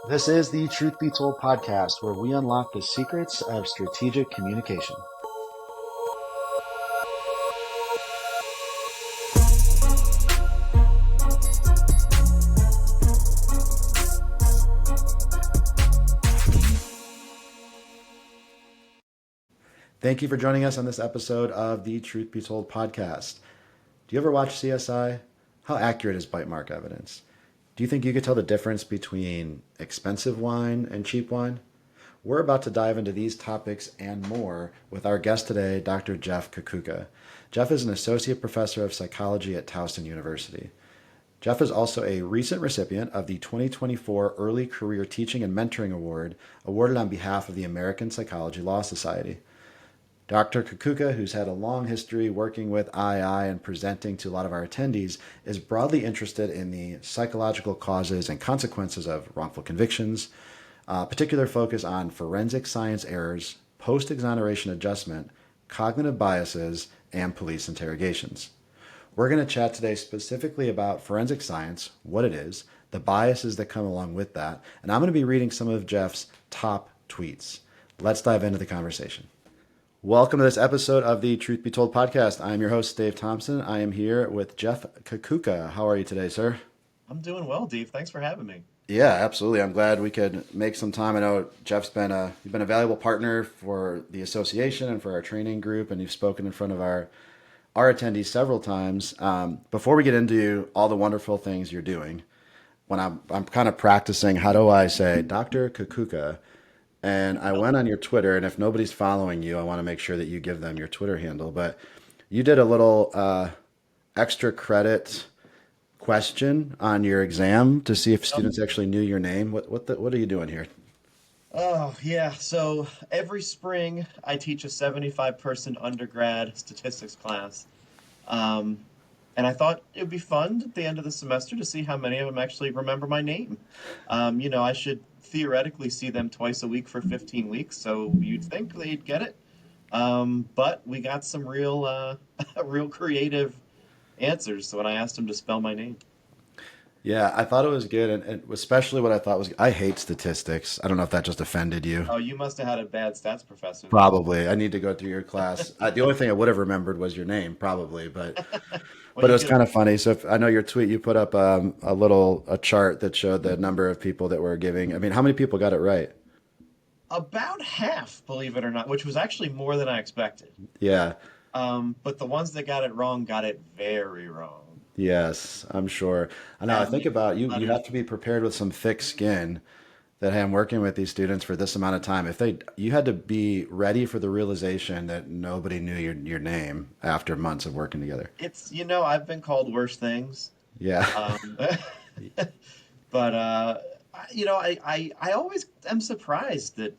This is the Truth Be Told podcast, where we unlock the secrets of strategic communication. Thank you for joining us on this episode of the Truth Be Told podcast. Do you ever watch CSI? How accurate is bite mark evidence? Do you think you could tell the difference between expensive wine and cheap wine? We're about to dive into these topics and more with our guest today, Dr. Jeff Kukucka. Jeff is an associate professor of psychology at Towson University. Jeff is also a recent recipient of the 2024 Early Career Teaching and Mentoring Award, awarded on behalf of the American Psychology Law Society. Dr. Kukucka, who's had a long history working with II and presenting to a lot of our attendees, is broadly interested in the psychological causes and consequences of wrongful convictions, particular focus on forensic science errors, post-exoneration adjustment, cognitive biases, and police interrogations. We're going to chat today specifically about forensic science, what it is, the biases that come along with that, and I'm going to be reading some of Jeff's top tweets. Let's dive into the conversation. Welcome to this episode of the Truth Be Told podcast. I am your host, Dave Thompson. I am here with Jeff Kukucka. How are you today, sir? I'm doing well, Dave. Thanks for having me. Yeah, absolutely. I'm glad we could make some time. I know Jeff's been you've been a valuable partner for the association and for our training group, and you've spoken in front of our attendees several times. Before we get into all the wonderful things you're doing, when I'm kind of practicing, how do I say Dr. Kukucka? And I went on your Twitter, and if nobody's following you, I want to make sure that you give them your Twitter handle. But you did a little extra credit question on your exam to see if students actually knew your name. What are you doing here? Oh, yeah. So every spring, I teach a 75-person undergrad statistics class. Um, and I thought it would be fun at the end of the semester to see how many of them actually remember my name. I should theoretically see them twice a week for 15 weeks, so you'd think they'd get it. But we got some real creative answers when I asked them to spell my name. Yeah, I thought it was good, and especially what I thought was I hate statistics. I don't know if that just offended you. Oh, you must have had a bad stats professor then. Probably. I need to go through your class. The only thing I would have remembered was your name, probably, but Well, but it you was could. kind of funny. So if, I know your tweet, you put up a chart that showed the number of people that were giving. I mean, how many people got it right? About half, believe it or not, which was actually more than I expected. Yeah. But the ones that got it wrong got it very wrong. Yes, I'm sure. I know. I And think about you. You letters. have to be prepared with some thick skin. That hey, I'm working with these students for this amount of time. You had to be ready for the realization that nobody knew your name after months of working together. I've been called worse things. Yeah. Um, but I always am surprised that,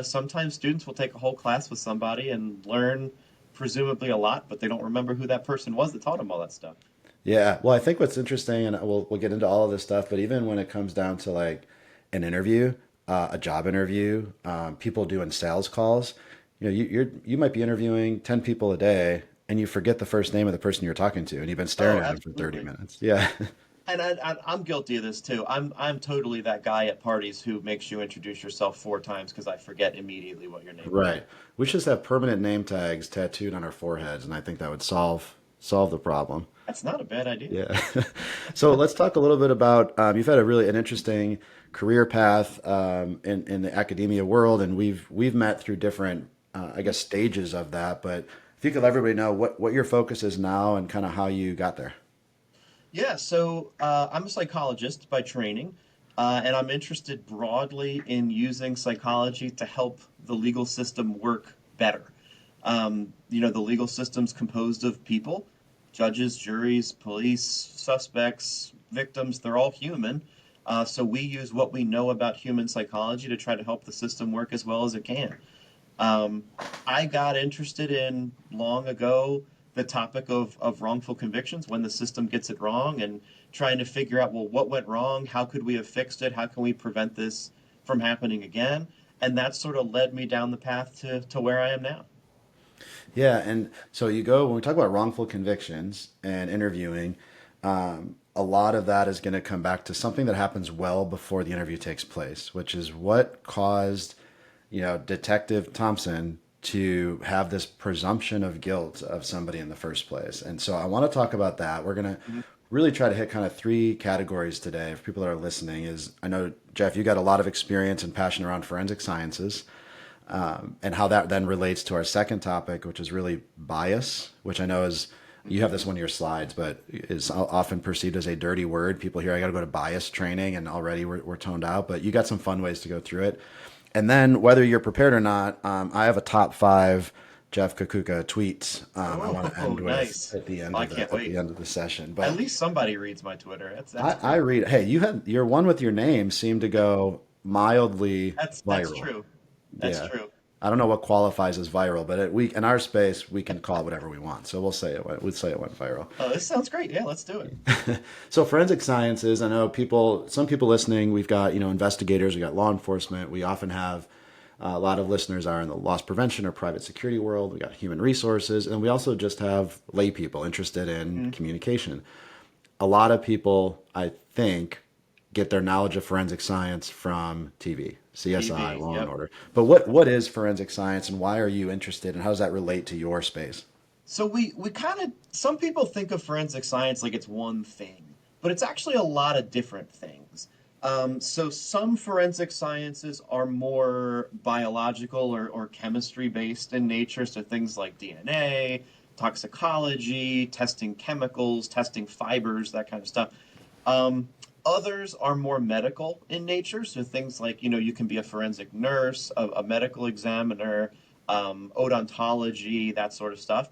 sometimes students will take a whole class with somebody and learn presumably a lot, but they don't remember who that person was that taught them all that stuff. Yeah. Well, I think what's interesting, and we'll get into all of this stuff, but even when it comes down to like an interview, a job interview, people doing sales calls, you might be interviewing 10 people a day, and you forget the first name of the person you're talking to, and you've been staring Oh, at them for 30 absolutely. minutes. Yeah. And I'm guilty of this too. I'm totally that guy at parties who makes you introduce yourself four times because I forget immediately what your name is. Right. We should just have permanent name tags tattooed on our foreheads, and I think that would solve the problem. That's not a bad idea. Yeah. So let's talk a little bit about you've had an interesting career path in the academia world, and we've met through different I guess stages of that. But if you could let everybody know what your focus is now and kind of how you got there. Yeah, so I'm a psychologist by training, and I'm interested broadly in using psychology to help the legal system work better. The legal system's composed of people, judges, juries, police, suspects, victims, they're all human. So we use what we know about human psychology to try to help the system work as well as it can. Um, I got interested in long ago the topic of wrongful convictions when the system gets it wrong and trying to figure out, well, what went wrong? How could we have fixed it? How can we prevent this from happening again? And that sort of led me down the path to where I am now. Yeah, and so when we talk about wrongful convictions and interviewing, a a lot of that is going to come back to something that happens well before the interview takes place, which is what caused, Detective Thompson to have this presumption of guilt of somebody in the first place. And so I want to talk about that. We're going to Mhm. really try to hit kind of three categories today for people that are listening. Is I know, Jeff, you got a lot of experience and passion around forensic sciences, and how that then relates to our second topic, which is really bias, which I know is, you have this one of your slides, but is often perceived as a dirty word. People hear I got to go to bias training, and already we're toned out. But you got some fun ways to go through it. And then, whether you're prepared or not, I have a top five Jeff Kukucka tweets I want to Oh, end with nice. at the end I of can't the wait. end of the session. At But least somebody reads my Twitter. That's I great. read. Hey, your one with your name seemed to go mildly That's viral. true. That's Yeah. true. I don't know what qualifies as viral, but we in our space we can call it whatever we want. So we'd say it went viral. Oh, this sounds great. Yeah, let's do it. So forensic sciences, I know some people listening. We've got investigators, we got law enforcement. We often have a lot of listeners are in the loss prevention or private security world. We got human resources, and we also just have lay people interested in Mhm. communication. A lot of people, I think, get their knowledge of forensic science from TV, CSI, TV. Law and Yep. Order. But what is forensic science, and why are you interested, and how does that relate to your space? So we kind of some people think of forensic science like it's one thing, but it's actually a lot of different things. So some forensic sciences are more biological or chemistry based in nature, so things like DNA, toxicology, testing chemicals, testing fibers, that kind of stuff. Um, Others are more medical in nature, so things like, you can be a forensic nurse, a medical examiner, odontology, that sort of stuff.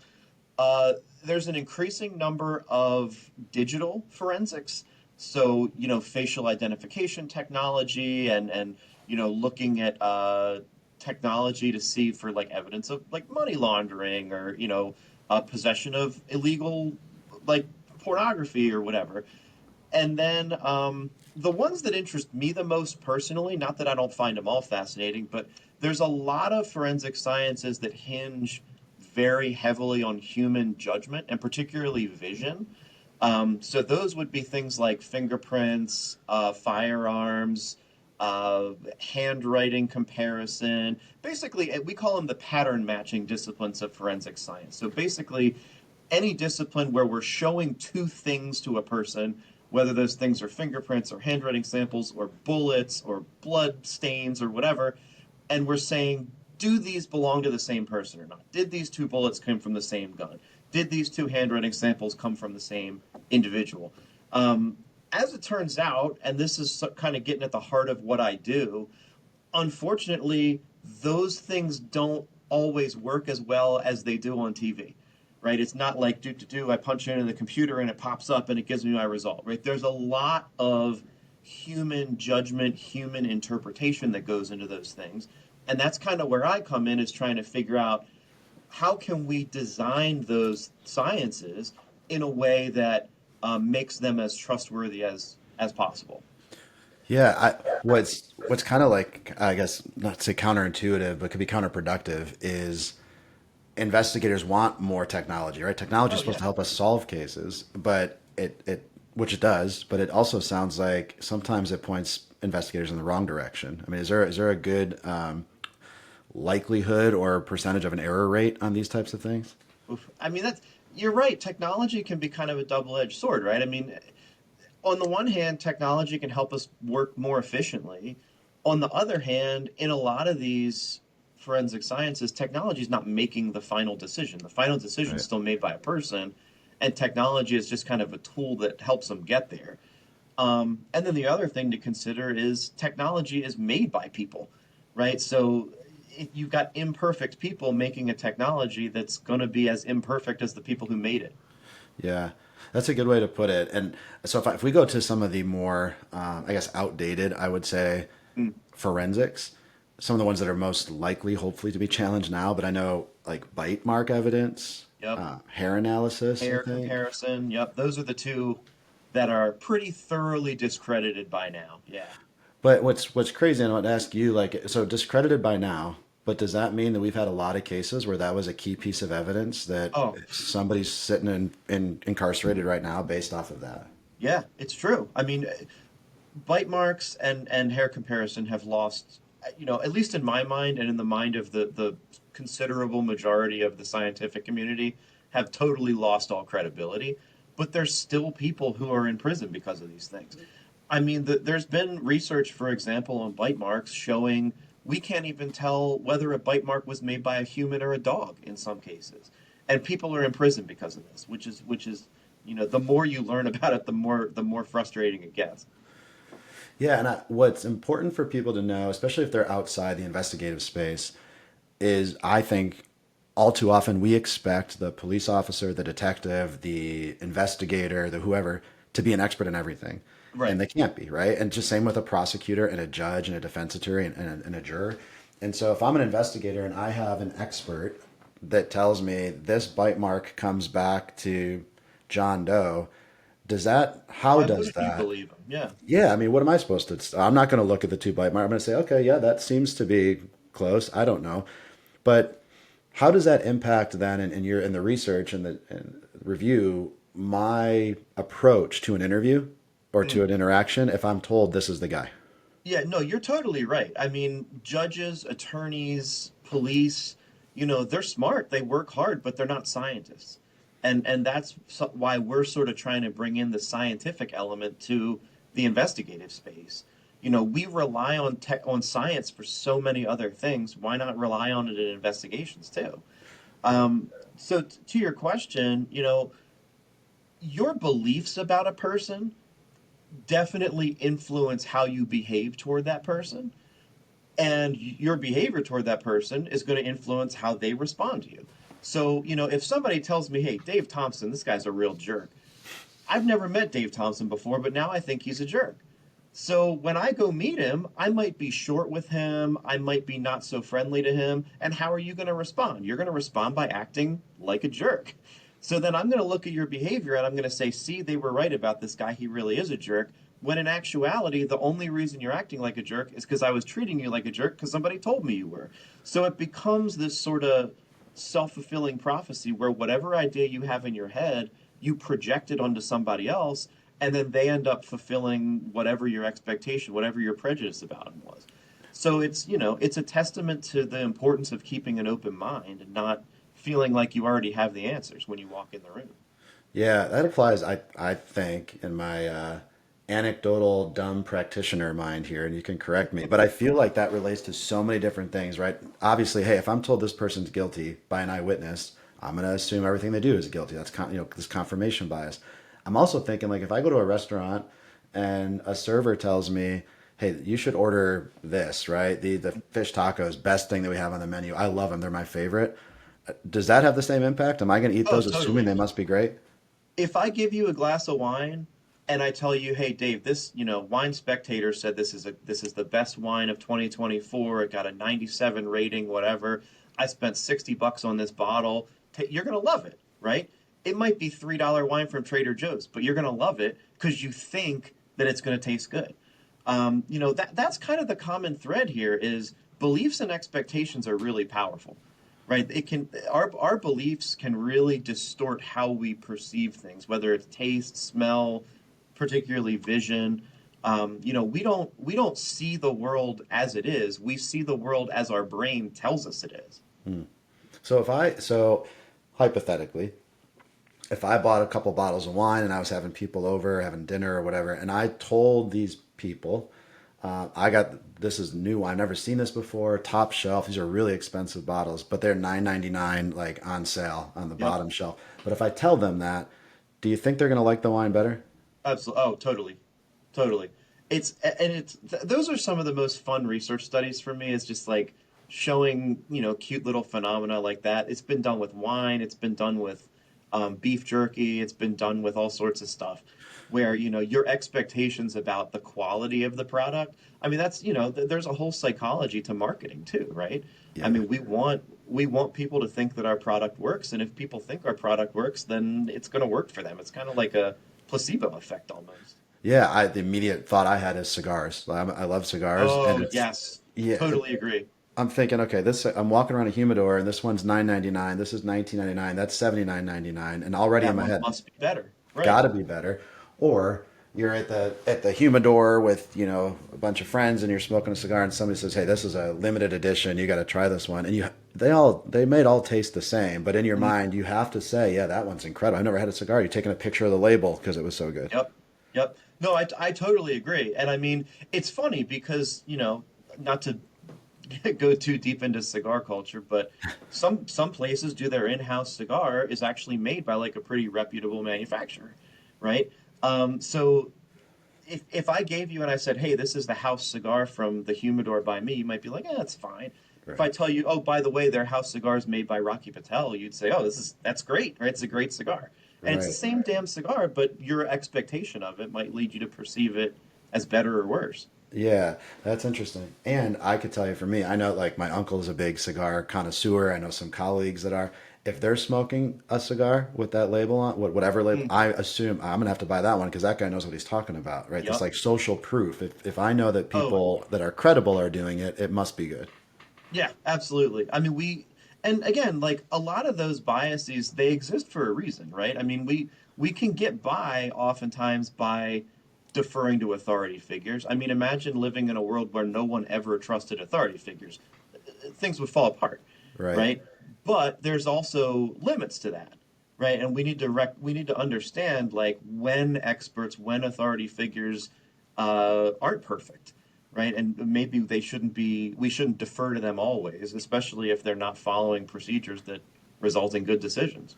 Uh, there's an increasing number of digital forensics. So, facial identification technology and looking at technology to see for like evidence of like money laundering or, possession of illegal like pornography or whatever. And then the ones that interest me the most personally, not that I don't find them all fascinating, but there's a lot of forensic sciences that hinge very heavily on human judgment and particularly vision. So those would be things like fingerprints, firearms, handwriting comparison. Basically, we call them the pattern matching disciplines of forensic science. So basically, any discipline where we're showing two things to a person, whether those things are fingerprints or handwriting samples or bullets or blood stains or whatever, and we're saying, do these belong to the same person or not? Did these two bullets come from the same gun? Did these two handwriting samples come from the same individual? As it turns out, and this is kind of getting at the heart of what I do, unfortunately, those things don't always work as well as they do on TV, right? It's not like I punch in the computer and it pops up and it gives me my result, right? There's a lot of human judgment, human interpretation that goes into those things. And that's kind of where I come in, is trying to figure out how can we design those sciences in a way that makes them as trustworthy as possible. Yeah, what's kind of like, I guess, not to say counterintuitive, but could be counterproductive, is investigators want more technology, right? Technology is Oh supposed yeah. to help us solve cases, but it which it does, but it also sounds like sometimes it points investigators in the wrong direction. I mean, is there a good likelihood or percentage of an error rate on these types of things? Oof. I mean, that's you're right. Technology can be kind of a double-edged sword, right? I mean, on the one hand, technology can help us work more efficiently. On the other hand, in a lot of these forensic sciences, technology is not making the final decision. The final decision is Right. still made by a person, and technology is just kind of a tool that helps them get there. And then the other thing to consider is technology is made by people, right? So if you've got imperfect people making a technology that's going to be as imperfect as the people who made it. Yeah, that's a good way to put it. And so if we go to some of the more, I guess, outdated, I would say, Mm, forensics, some of the ones that are most likely, hopefully, to be challenged now, but I know like bite mark evidence, yep. hair analysis, I Hair think. comparison. Yep. Those are the two that are pretty thoroughly discredited by now. Yeah. But what's crazy, and I want to ask you, like, so discredited by now, but does that mean that we've had a lot of cases where that was a key piece of evidence that Oh, somebody's sitting in incarcerated right now based off of that? Yeah, it's true. I mean, bite marks and hair comparison have lost, at least in my mind and in the mind of the considerable majority of the scientific community, have totally lost all credibility. But there's still people who are in prison because of these things. I mean, there's been research, for example, on bite marks showing we can't even tell whether a bite mark was made by a human or a dog in some cases, and people are in prison because of this, which is, the more you learn about it, the more frustrating it gets. Yeah, and what's important for people to know, especially if they're outside the investigative space, is I think all too often we expect the police officer, the detective, the investigator, the whoever to be an expert in everything. Right. And they can't be, right? And just same with a prosecutor and a judge and a defense attorney and a juror. And so if I'm an investigator and I have an expert that tells me this bite mark comes back to John Doe, how Why does wouldn't you that? believe him? Yeah. Yeah, I mean, what am I supposed to? I'm not going to look at the two bite mark. I'm going to say, okay, yeah, that seems to be close. I don't know, but how does that impact then in the research and and review my approach to an interview or to Mm. an interaction if I'm told this is the guy? Yeah, no, you're totally right. I mean, judges, attorneys, police, they're smart. They work hard, but they're not scientists. And that's why we're sort of trying to bring in the scientific element to the investigative space. We rely on on science for so many other things. Why not rely on it in investigations too? So to your question, your beliefs about a person definitely influence how you behave toward that person, and your behavior toward that person is going to influence how they respond to you. So, if somebody tells me, hey, Dave Thompson, this guy's a real jerk, I've never met Dave Thompson before, but now I think he's a jerk. So when I go meet him, I might be short with him. I might be not so friendly to him. And how are you going to respond? You're going to respond by acting like a jerk. So then I'm going to look at your behavior and I'm going to say, see, they were right about this guy. He really is a jerk. When in actuality, the only reason you're acting like a jerk is because I was treating you like a jerk because somebody told me you were. So it becomes this sort of self fulfilling prophecy where whatever idea you have in your head, you project it onto somebody else, and then they end up fulfilling whatever your expectation, whatever your prejudice about them was. So it's a testament to the importance of keeping an open mind and not feeling like you already have the answers when you walk in the room. Yeah, that applies. I think in my anecdotal dumb practitioner mind here, and you can correct me, but I feel like that relates to so many different things, right? Obviously, hey, if I'm told this person's guilty by an eyewitness, I'm going to assume everything they do is guilty. That's this confirmation bias. I'm also thinking like if I go to a restaurant and a server tells me, "Hey, you should order this," right? The fish tacos, best thing that we have on the menu. I love them. They're my favorite. Does that have the same impact? Am I going to eat Oh, those assuming totally. they must be great? If I give you a glass of wine and I tell you, "Hey, Dave, this, Wine Spectator said this is the best wine of 2024. It got a 97 rating, whatever. I spent $60 on this bottle. You're gonna love it, right? It might be $3 wine from Trader Joe's, but you're gonna love it because you think that it's gonna taste good. That's kind of the common thread here is beliefs and expectations are really powerful, right? Our beliefs can really distort how we perceive things, whether it's taste, smell, particularly vision. We don't see the world as it is. We see the world as our brain tells us it is. So hypothetically, if I bought a couple bottles of wine and I was having people over, having dinner or whatever, and I told these people, I got this is new. I've never seen this before. Top shelf. These are really expensive bottles, but they're $9.99 like on sale on the Yep. bottom shelf. But if I tell them that, do you think they're gonna like the wine better? Absolutely. Oh, totally. Totally. Those are some of the most fun research studies for me is just like showing, cute little phenomena like that. It's been done with wine, it's been done with beef jerky, it's been done with all sorts of stuff where, your expectations about the quality of the product. I mean, that's, there's a whole psychology to marketing too, right? I Yeah. mean, we want people to think that our product works, and if people think our product works, then it's going to work for them. It's kind of like a placebo effect almost. Yeah. The immediate thought I had is cigars. I love cigars, and Oh, it's yes. yeah. Totally agree. I'm thinking, okay, this I'm walking around a humidor, and this one's 9.99. This is 19.99. That's 79.99, and already in That my one head, must be better. Right. got to be better. Or you're at the humidor with a bunch of friends and you're smoking a cigar and somebody says, "Hey, this is a limited edition. You got to try this one." And they might all taste the same, but in your Mhm. mind you have to say, "Yeah, that one's incredible. I've never had a cigar." You're taking a picture of the label because it was so good. Yep. Yep. No, I totally agree. And I mean, it's funny because, not to go too deep into cigar culture, but some places do their in-house cigar is actually made by like a pretty reputable manufacturer, right? So if I gave you and I said, "Hey, this is the house cigar from the Humidor by me," you might be like, "Yeah, that's fine." If I Right. tell you, "Oh, by the way, their house cigar is made by Rocky Patel," you'd say, "Oh, that's great, right? It's a great cigar." And it's the Right. same damn cigar, but your expectation of it might lead you to perceive it as better or worse. Yeah, that's interesting. And I could tell you for me, I know like my uncle is a big cigar connoisseur. I know some colleagues that are. If they're smoking a cigar with that label on, whatever label, Mm, I assume I'm gonna have to buy that one because that guy knows what he's talking about, right? This yep. like social proof. If I know that Oh, people that are credible are doing it, it must be good. yeah, absolutely. I mean, and again, like a lot of those biases, they exist for a reason, right? I mean, we can get by oftentimes by deferring to authority figures. I mean, imagine living in a world where no one ever trusted authority figures. Things would fall apart, Right. right? But there's also limits to that, right? And we need to understand like when authority figures aren't perfect, right? And maybe we shouldn't defer to them always, especially if they're not following procedures that result in good decisions.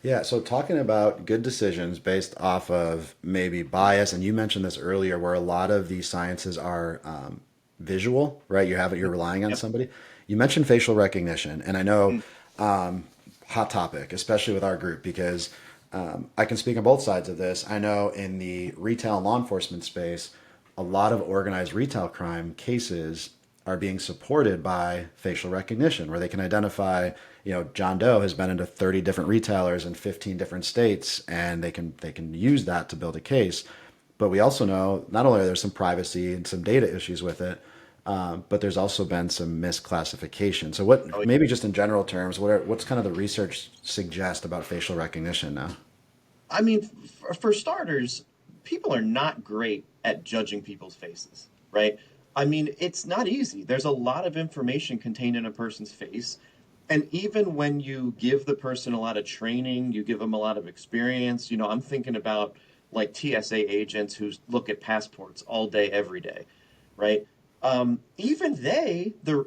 Yeah, so talking about good decisions based off of maybe bias, and you mentioned this earlier, where a lot of these sciences are visual, right? You're relying on Yep. somebody. You mentioned facial recognition, and I know Mm, hot topic, especially with our group, because I can speak on both sides of this. I know in the retail and law enforcement space, a lot of organized retail crime cases are being supported by facial recognition, where they can identify, John Doe has been into 30 different retailers in 15 different states, and they can use that to build a case. But we also know not only are there some privacy and some data issues with it, but there's also been some misclassification. So oh, maybe just in general terms, what's kind of the research suggest about facial recognition now? I mean, for starters, people are not great at judging people's faces, right? I mean, it's not easy. There's a lot of information contained in a person's face. And even when you give the person a lot of training, you give them a lot of experience, I'm thinking about like TSA agents who look at passports all day, every day, right? Even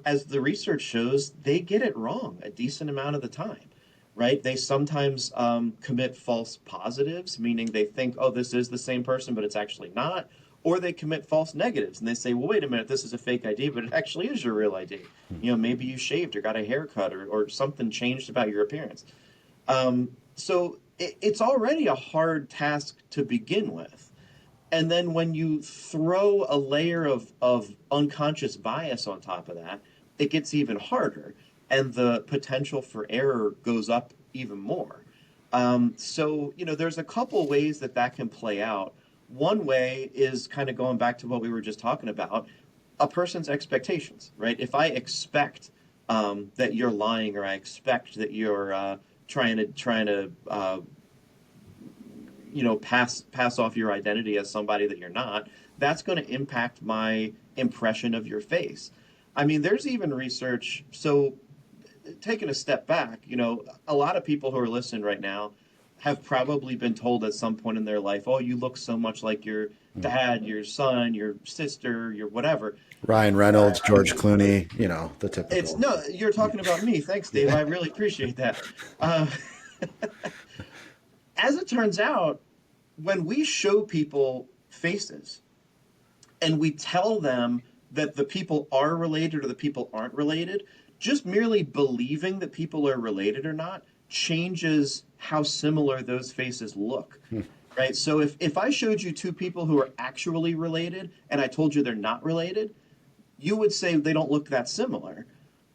as the research shows, they get it wrong a decent amount of the time, right? They sometimes commit false positives, meaning they think, oh, this is the same person, but it's actually not. Or they commit false negatives and they say, well, wait a minute, this is a fake ID, but it actually is your real ID. Maybe you shaved or got a haircut or something changed about your appearance. So it's already a hard task to begin with. And then when you throw a layer of unconscious bias on top of that, it gets even harder. And the potential for error goes up even more. There's a couple ways that can play out. One way is kind of going back to what we were just talking about a person's expectations, right? If I expect that you're lying or I expect that you're trying to pass off your identity as somebody that you're not, that's going to impact my impression of your face. I mean, there's even research. So, taking a step back, a lot of people who are listening right now have probably been told at some point in their life, "Oh, you look so much like your dad, your son, your sister, your whatever." Ryan Reynolds, George Clooney, the It's typical. no, you're talking about me. Thanks, Dave. Yeah. I really appreciate that. Uh, as it turns out, when we show people faces, and we tell them that the people are related or the people aren't related, just merely believing that people are related or not changes how similar those faces look. Right? So if I showed you two people who are actually related and I told you they're not related, you would say they don't look that similar.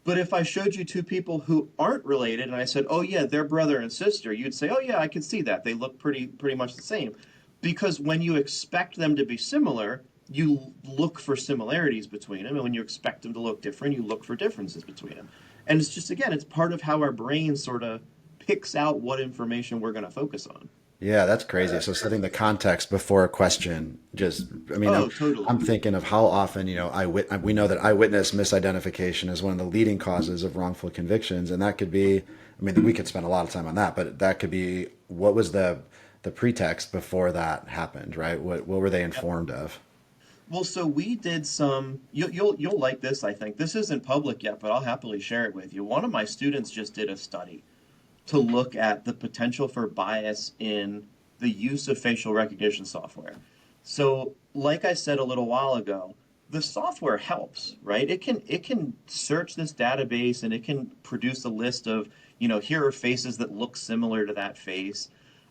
But if I showed you two people who aren't related and I said, "Oh yeah, they're brother and sister," you'd say, "Oh yeah, I can see that. They look pretty much the same." Because when you expect them to be similar, you look for similarities between them, and when you expect them to look different, you look for differences between them. And it's just again, it's part of how our brain sort of picks out what information we're going to focus on. Yeah, that's crazy. So setting the context before a question, just, I mean, Oh, totally. I'm thinking of how often, we know that eyewitness misidentification is one of the leading causes of wrongful convictions, and that could be, I mean, we could spend a lot of time on that, but that could be what was the pretext before that happened, right? What were they Yep. informed of? Well, so we did some. You'll like this. I think this isn't public yet, but I'll happily share it with you. One of my students just did a study to look at the potential for bias in the use of facial recognition software. So, like I said a little while ago, the software helps, right? It can search this database and it can produce a list of, here are faces that look similar to that face.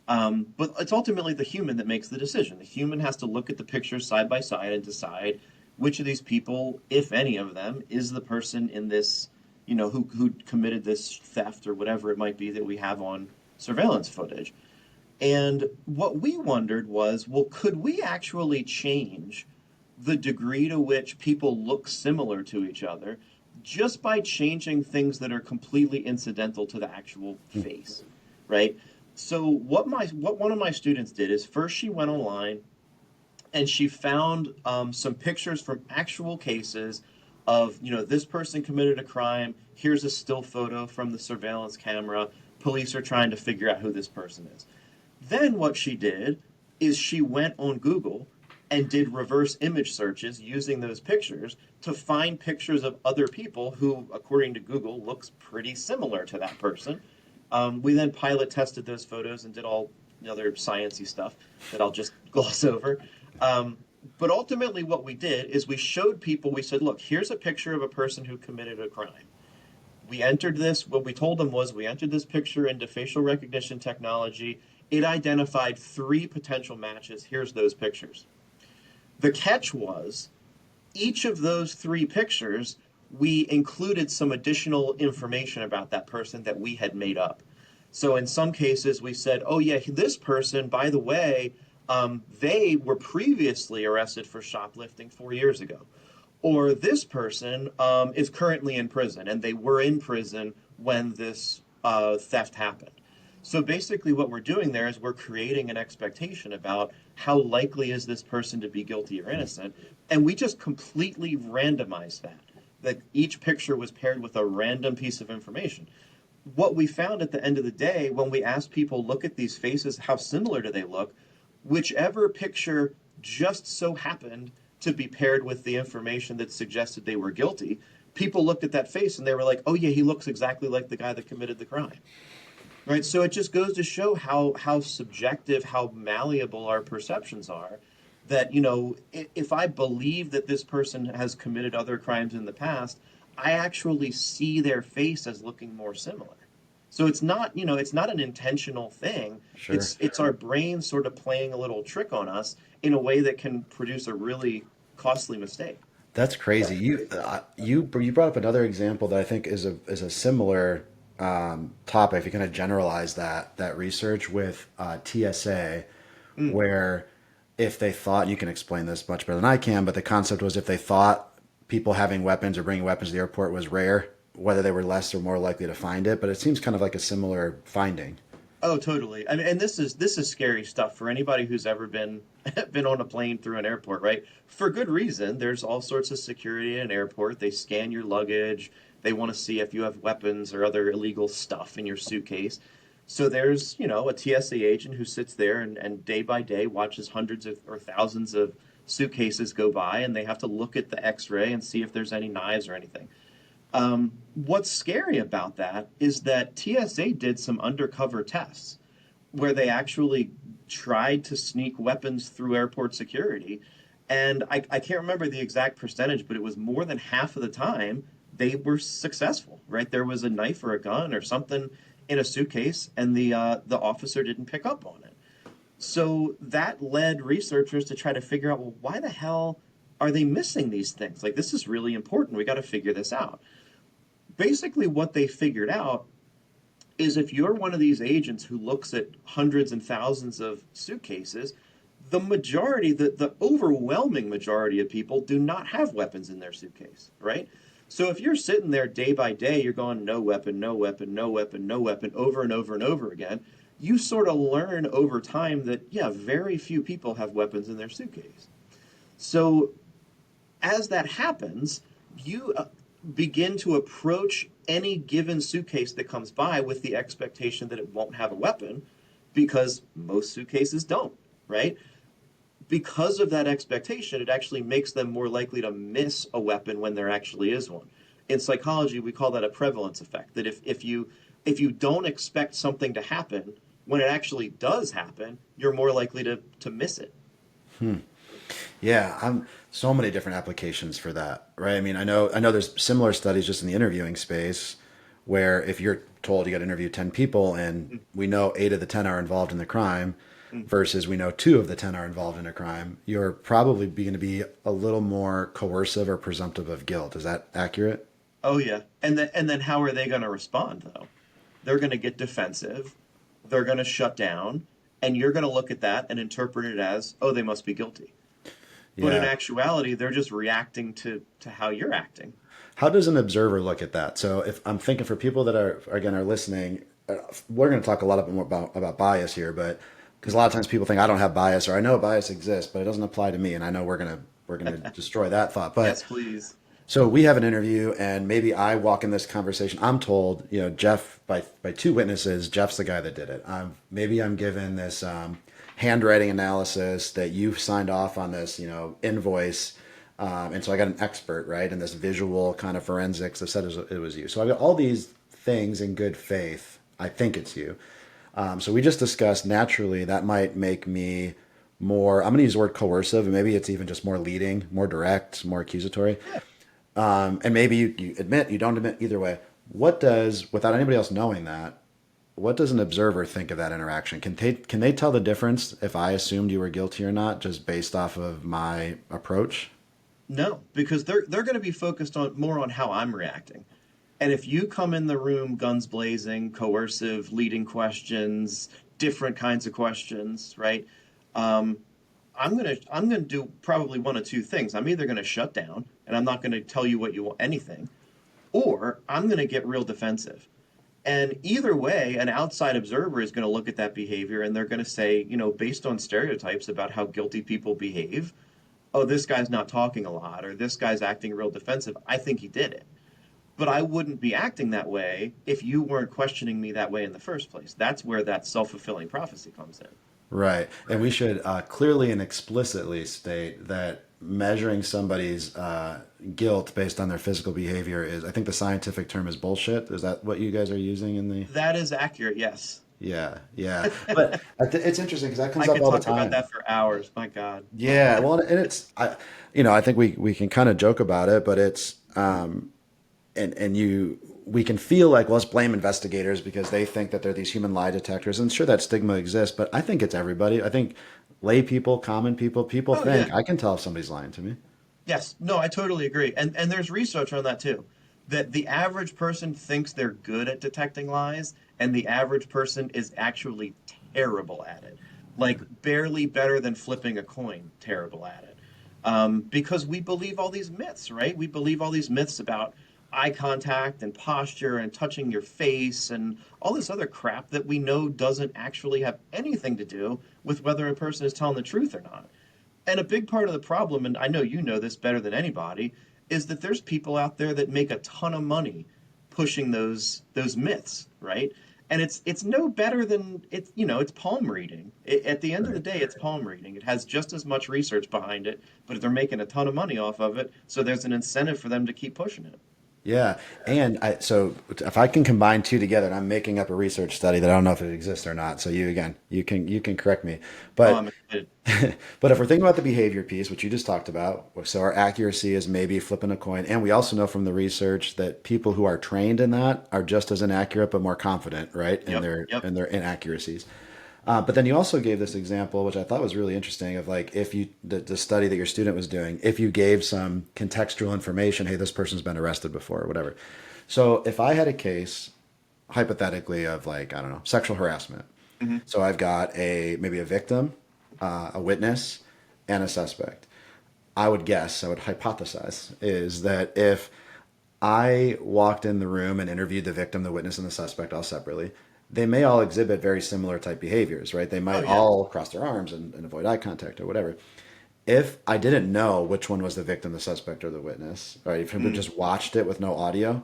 But it's ultimately the human that makes the decision. The human has to look at the pictures side by side and decide which of these people, if any of them, is the person in this, who committed this theft or whatever it might be that we have on surveillance footage. And what we wondered was, well, could we actually change the degree to which people look similar to each other just by changing things that are completely incidental to the actual face, right? So what one of my students did is first she went online and she found some pictures from actual cases of, this person committed a crime. Here's a still photo from the surveillance camera. Police are trying to figure out who this person is. Then what she did is she went on Google and did reverse image searches using those pictures to find pictures of other people who, according to Google, looks pretty similar to that person. We then pilot tested those photos and did all the other sciencey stuff that I'll just gloss over. Um, but ultimately, what we did is we showed people, we said, look, here's a picture of a person who committed a crime. We entered this, what we told them was we entered this picture into facial recognition technology. It identified three potential matches. Here's those pictures. The catch was each of those three pictures, we included some additional information about that person that we had made up. So in some cases, we said, oh, yeah, this person, by the way, they were previously arrested for shoplifting 4 years ago. Or this person is currently in prison, and they were in prison when this theft happened. So basically, what we're doing there is we're creating an expectation about how likely is this person to be guilty or innocent, and we just completely randomized that. That each picture was paired with a random piece of information. What we found at the end of the day, when we asked people, look at these faces, how similar do they look? Whichever picture just so happened to be paired with the information that suggested they were guilty, people looked at that face and they were like, oh, yeah, he looks exactly like the guy that committed the crime. Right, so it just goes to show how subjective, how malleable our perceptions are. That if I believe that this person has committed other crimes in the past, I actually see their face as looking more similar. So it's not an intentional thing. Sure. It's our brain sort of playing a little trick on us in a way that can produce a really costly mistake. That's crazy. You brought up another example that I think is a similar topic. If you kind of generalize that research with TSA, Mm. where if they thought, you can explain this much better than I can, but the concept was if they thought people having weapons or bringing weapons to the airport was rare, whether they were less or more likely to find it. But it seems kind of like a similar finding. Oh, totally. I mean, and this is scary stuff for anybody who's ever been been on a plane through an airport, right? For good reason. There's all sorts of security in an airport. They scan your luggage. They want to see if you have weapons or other illegal stuff in your suitcase. So there's, a TSA agent who sits there and day by day watches hundreds of or thousands of suitcases go by, and they have to look at the X-ray and see if there's any knives or anything. What's scary about that is that TSA did some undercover tests where they actually tried to sneak weapons through airport security. And I can't remember the exact percentage, but it was more than half of the time they were successful, right? There was a knife or a gun or something in a suitcase, and the officer didn't pick up on it. So that led researchers to try to figure out, well, why the hell are they missing these things? Like, this is really important. We got to figure this out. Basically, what they figured out is if you're one of these agents who looks at hundreds and thousands of suitcases, the overwhelming majority of people do not have weapons in their suitcase, right? So if you're sitting there day by day, you're going no weapon, no weapon, no weapon, no weapon over and over and over again, you sort of learn over time that, yeah, very few people have weapons in their suitcase. So as that happens, you begin to approach any given suitcase that comes by with the expectation that it won't have a weapon because most suitcases don't, right? Because of that expectation, it actually makes them more likely to miss a weapon when there actually is one. In psychology, we call that a prevalence effect. That if you don't expect something to happen, when it actually does happen, you're more likely to miss it. Yeah, I'm so many different applications for that, right? I mean, I know there's similar studies just in the interviewing space where if you're told you got to interview 10 people and we know 8 of the 10 are involved in the crime Mm-hmm. versus we know 2 of the 10 are involved in a crime, you're probably going to be a little more coercive or presumptive of guilt. Is that accurate? Oh yeah, and then how are they going to respond though? They're going to get defensive. They're going to shut down, and you're going to look at that and interpret it as, oh, they must be guilty. But in Yeah. actuality, they're just reacting to how you're acting. How does an observer look at that? So if I'm thinking for people that are again are listening, we're going to talk a lot more about bias here, but because a lot of times people think I don't have bias or I know bias exists, but it doesn't apply to me, and I know we're gonna destroy that thought. But Yes, please. so we have an interview, and maybe I walk in this conversation. I'm told, Jeff by 2 witnesses, Jeff's the guy that did it. Maybe I'm given this handwriting analysis that you've signed off on this, invoice, and so I got an expert, right, and this visual kind of forensics that said it was you. So I got all these things in good faith. I think it's you. So we just discussed naturally that might make me more. I'm going to use the word coercive, and maybe it's even just more leading, more direct, more accusatory. Yeah. And maybe you admit, you don't admit, either way. What does, without anybody else knowing that, what does an observer think of that interaction? Can they tell the difference if I assumed you were guilty or not, just based off of my approach? No, because they're going to be focused on more on how I'm reacting. And if you come in the room guns blazing, coercive, leading questions, different kinds of questions, right? Um, I'm gonna do probably one of two things. I'm either gonna shut down and I'm not gonna tell you what you want anything, or I'm gonna get real defensive. And either way, an outside observer is going to look at that behavior and they're going to say, based on stereotypes about how guilty people behave, oh, this guy's not talking a lot, or this guy's acting real defensive. I think he did it. But I wouldn't be acting that way if you weren't questioning me that way in the first place. That's where that self fulfilling prophecy comes in. Right. And we should clearly and explicitly state that measuring somebody's guilt based on their physical behavior is, I think the scientific term is bullshit. Is that what you guys are using in the? That is accurate, yes. Yeah, yeah. But it's interesting because that comes I up could all the talk about time. that for hours. My God. Yeah, well, and I think we can kind of joke about it, but it's and we can feel like, well, let's blame investigators because they think that they're these human lie detectors, and sure that stigma exists, but I think it's everybody. I think lay people, common people Oh, yeah. think I can tell if somebody's lying to me. Yes, no, I totally agree. And there's research on that too. That the average person thinks they're good at detecting lies, and the average person is actually terrible at it. Like barely better than flipping a coin, terrible at it. Because we believe all these myths, right? We believe all these myths about eye contact and posture and touching your face and all this other crap that we know doesn't actually have anything to do with whether a person is telling the truth or not. And a big part of the problem, and I know you know this better than anybody, is that there's people out there that make a ton of money pushing those myths, right? And it's no better than it's palm reading. At the end of the Right. day, it's palm reading. It has just as much research behind it, but they're making a ton of money off of it, so there's an incentive for them to keep pushing it. Yeah, and so if I can combine 2 together, and I'm making up a research study that I don't know if it exists or not. So you can correct me, Oh, but I'm excited. but if we're thinking about the behavior piece, which you just talked about, so our accuracy is maybe flipping a coin, and we also know from the research that people who are trained in that are just as inaccurate but more confident, right, in Yep, their yep. in their inaccuracies. But then you also gave this example, which I thought was really interesting, of like if the study that your student was doing, if you gave some contextual information, hey, this person's been arrested before or whatever. So if I had a case, hypothetically, of like, I don't know, sexual harassment. Hmm. So I've got maybe a victim, a witness, and a suspect. I would hypothesize, is that if I walked in the room and interviewed the victim, the witness, and the suspect all separately, they may all exhibit very similar type behaviors, right? They Oh might yeah. all cross their arms and avoid eye contact or whatever. If I didn't know which one was the victim, the suspect, or the witness, right? If we Mm. just watched it with no audio,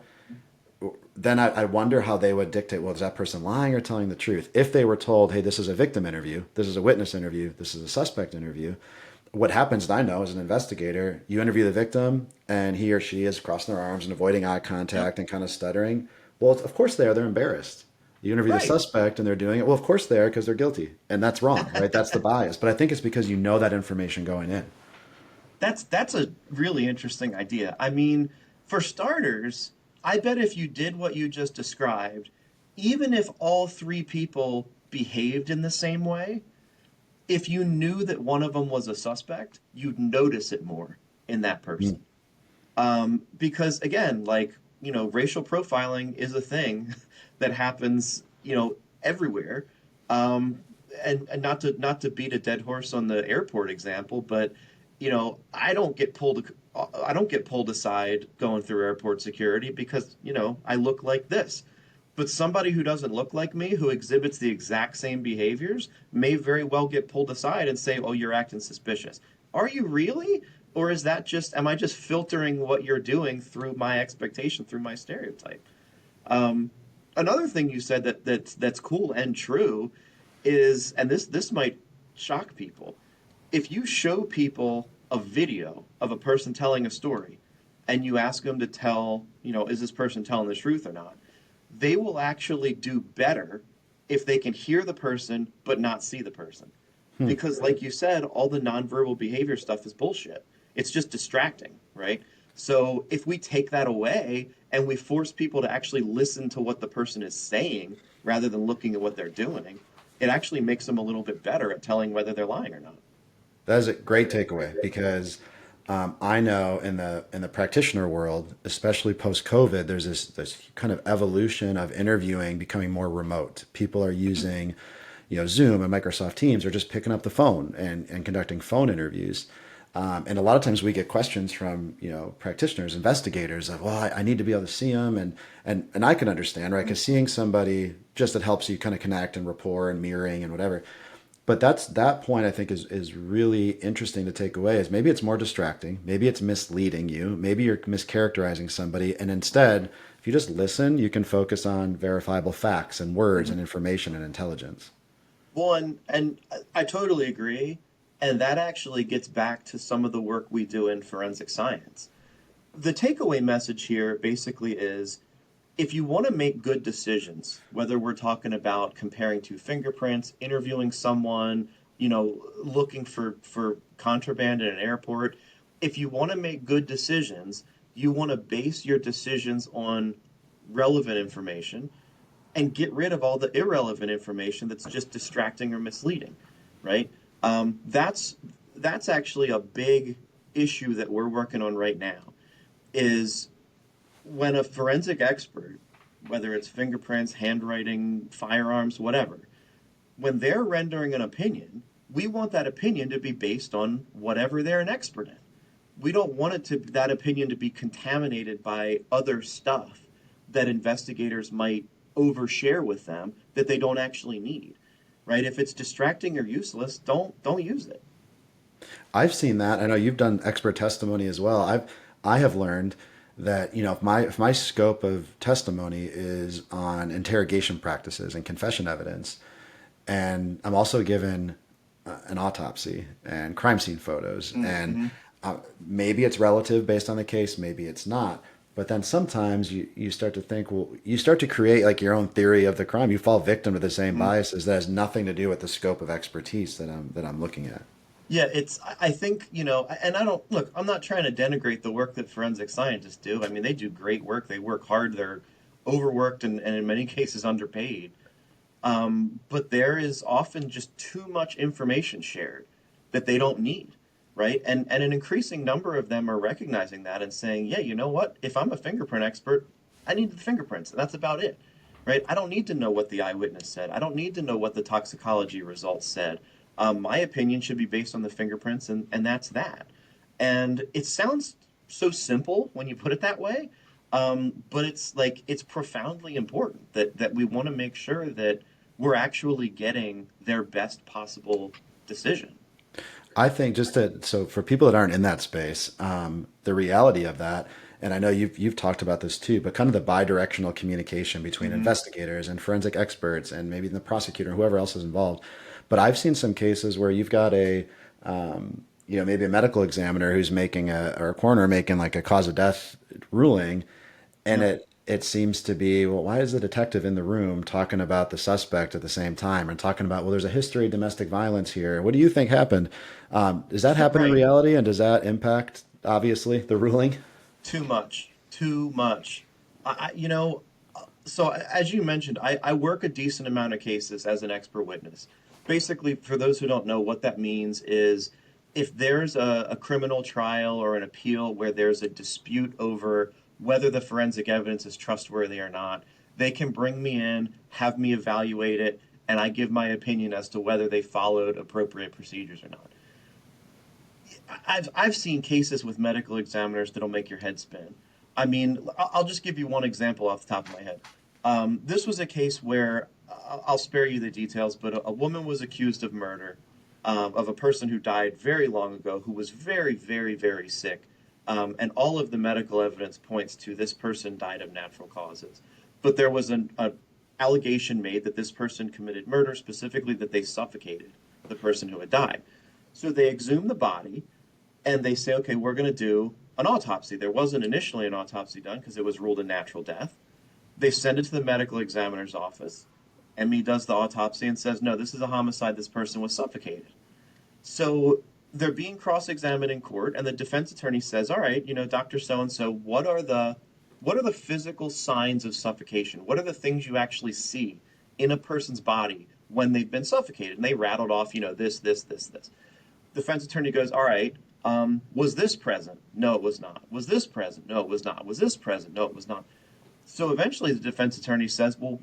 then I wonder how they would dictate, well, is that person lying or telling the truth? If they were told, hey, this is a victim interview, this is a witness interview, this is a suspect interview, what happens, I know as an investigator, you interview the victim and he or she is crossing their arms and avoiding eye Yep. contact and kind of stuttering. Well, of course they are. They're embarrassed. You interview the Right. suspect and they're doing it. Well, of course they are because they're guilty. And that's wrong, right? That's the bias. But I think it's because you know that information going in. That's a really interesting idea. I mean, for starters, I bet if you did what you just described, even if all three people behaved in the same way, if you knew that one of them was a suspect, you'd notice it more in that Mm. person. Because again, like, racial profiling is a thing that happens, everywhere. Um, and not to beat a dead horse on the airport example, but I don't get pulled aside going through airport security because, I look like this. But somebody who doesn't look like me, who exhibits the exact same behaviors, may very well get pulled aside and say, "Oh, you're acting suspicious." Are you really? Or is that just, am I just filtering what you're doing through my expectation, through my stereotype? Um, Another thing you said that's cool and true is, and this might shock people, if you show people a video of a person telling a story and you ask them to tell, is this person telling the truth or not? They will actually do better if they can hear the person but not see the person. Hmm. Because, like you said, all the nonverbal behavior stuff is bullshit. It's just distracting, right? So, if we take that away and we force people to actually listen to what the person is saying rather than looking at what they're doing, it actually makes them a little bit better at telling whether they're lying or not. That is a great takeaway because I know in the practitioner world, especially post COVID, there's this kind of evolution of interviewing becoming more remote. People are using, Zoom and Microsoft Teams, or just picking up the phone and conducting phone interviews. And a lot of times we get questions from practitioners, investigators of, well, I need to be able to see them, and I can understand, right? Because seeing somebody just, it helps you kind of connect and rapport and mirroring and whatever. But that point I think is really interesting to take away, is maybe it's more distracting, maybe it's misleading you, maybe you're mischaracterizing somebody, and instead, if you just listen, you can focus on verifiable facts and words and Mhm. information and intelligence. Well, and I totally agree. And that actually gets back to some of the work we do in forensic science. The takeaway message here basically is, if you want to make good decisions, whether we're talking about comparing two fingerprints, interviewing someone, looking for contraband in an airport, if you want to make good decisions, you want to base your decisions on relevant information and get rid of all the irrelevant information that's just distracting or misleading, right? That's actually a big issue that we're working on right now. Is when a forensic expert, whether it's fingerprints, handwriting, firearms, whatever, when they're rendering an opinion, we want that opinion to be based on whatever they're an expert in. We don't want that opinion to be contaminated by other stuff that investigators might overshare with them that they don't actually need. Right? If it's distracting or useless, don't use it. I've seen that. I know you've done expert testimony as well. I have learned that if my scope of testimony is on interrogation practices and confession evidence, and I'm also given an autopsy and crime scene photos, and Mm-hmm. maybe it's relative based on the case, maybe it's not. But then sometimes you start to think, well, you start to create like your own theory of the crime. You fall victim to the same Mm-hmm. biases that has nothing to do with the scope of expertise that I'm looking at. Yeah, I think, and I don't, look, I'm not trying to denigrate the work that forensic scientists do. I mean, they do great work. They work hard. They're overworked and in many cases underpaid. But there is often just too much information shared that they don't need, right? And an increasing number of them are recognizing that and saying, yeah, you know what? If I'm a fingerprint expert, I need the fingerprints, and that's about it, right? I don't need to know what the eyewitness said. I don't need to know what the toxicology results said. My opinion should be based on the fingerprints, and that's that. And it sounds so simple when you put it that way, But it's like it's profoundly important that we want to make sure that we're actually getting their best possible decision. I think so for people that aren't in that space, the reality of that, and I know you've talked about this too, but kind of the bi-directional communication between Hmm. investigators and forensic experts and maybe the prosecutor, whoever else is involved. But I've seen some cases where you've got maybe a medical examiner who's making or a coroner making like a cause of death ruling, and Yep. it seems to be, well, why is the detective in the room talking about the suspect at the same time and talking about, well, there's a history of domestic violence here. What do you think happened? Does that happen in Right. reality, and does that impact obviously the ruling? Too much. Too much. You know, so as you mentioned, I work a decent amount of cases as an expert witness. Basically, for those who don't know, what that means is if there's a criminal trial or an appeal where there's a dispute over whether the forensic evidence is trustworthy or not, they can bring me in, have me evaluate it, and I give my opinion as to whether they followed appropriate procedures or not. I've seen cases with medical examiners that'll make your head spin. I mean, I'll just give you one example off the top of my head. This was a case where I'll spare you the details, but a woman was accused of murder of a person who died very long ago, who was very, very, very sick, and all of the medical evidence points to this person died of natural causes. But there was an allegation made that this person committed murder, specifically that they suffocated the person who had died. So they exhume the body and they say, okay, we're going to do an autopsy. There wasn't initially an autopsy done because it was ruled a natural death. They send it to the medical examiner's office. ME does the autopsy and says, no, this is a homicide. This person was suffocated. So they're being cross-examined in court, and the defense attorney says, all right, Dr. So-and-so, what are the physical signs of suffocation? What are the things you actually see in a person's body when they've been suffocated? And they rattled off, this. Defense attorney goes, all right, was this present? No, it was not. Was this present? No, it was not. Was this present? No, it was not. So eventually the defense attorney says, well,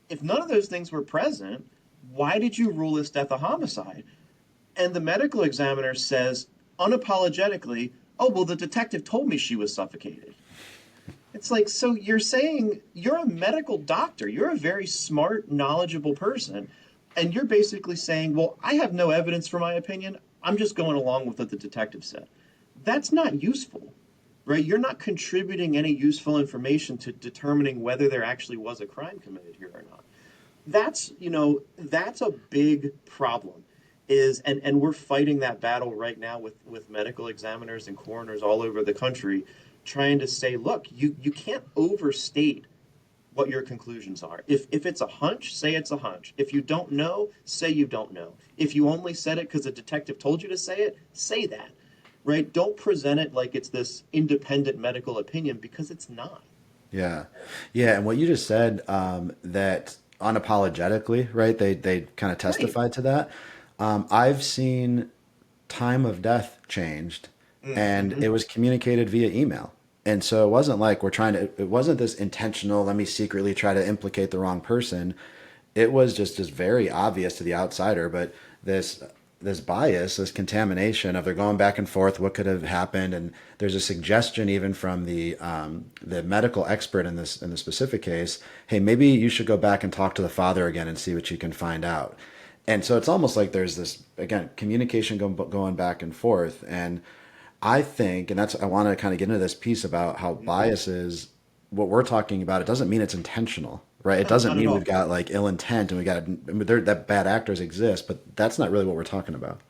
if none of those things were present, why did you rule this death a homicide? And the medical examiner says, unapologetically, oh, well, the detective told me she was suffocated. It's like, so you're saying you're a medical doctor, you're a very smart, knowledgeable person, and you're basically saying, well, I have no evidence for my opinion. I'm just going along with what the detective said. That's not useful, right? You're not contributing any useful information to determining whether there actually was a crime committed here or not. That's a big problem and we're fighting that battle right now with medical examiners and coroners all over the country trying to say, look, you can't overstate what your conclusions are. If it's a hunch, say it's a hunch. If you don't know, say you don't know. If you only said it because a detective told you to say that. Right? Don't present it like it's this independent medical opinion because it's not. Yeah, yeah, and what you just said, that unapologetically, right? They kind of Right. testified to that. I've seen time of death changed, and Mm-hmm. it was communicated via email. And so it wasn't like it wasn't this intentional, let me secretly try to implicate the wrong person. It was just very obvious to the outsider, but this this bias, this contamination of they're going back and forth, what could have happened, and there's a suggestion even from the medical expert in the specific case, hey, maybe you should go back and talk to the father again and see what you can find out. And so it's almost like there's this again communication going back and forth, and I think, and that's I want to kind of get into this piece about how Mm-hmm. bias is what we're talking about. It doesn't mean it's intentional, right? It No, doesn't not at mean we've all. got like ill intent and we got that bad actors exist, but that's not really what we're talking about.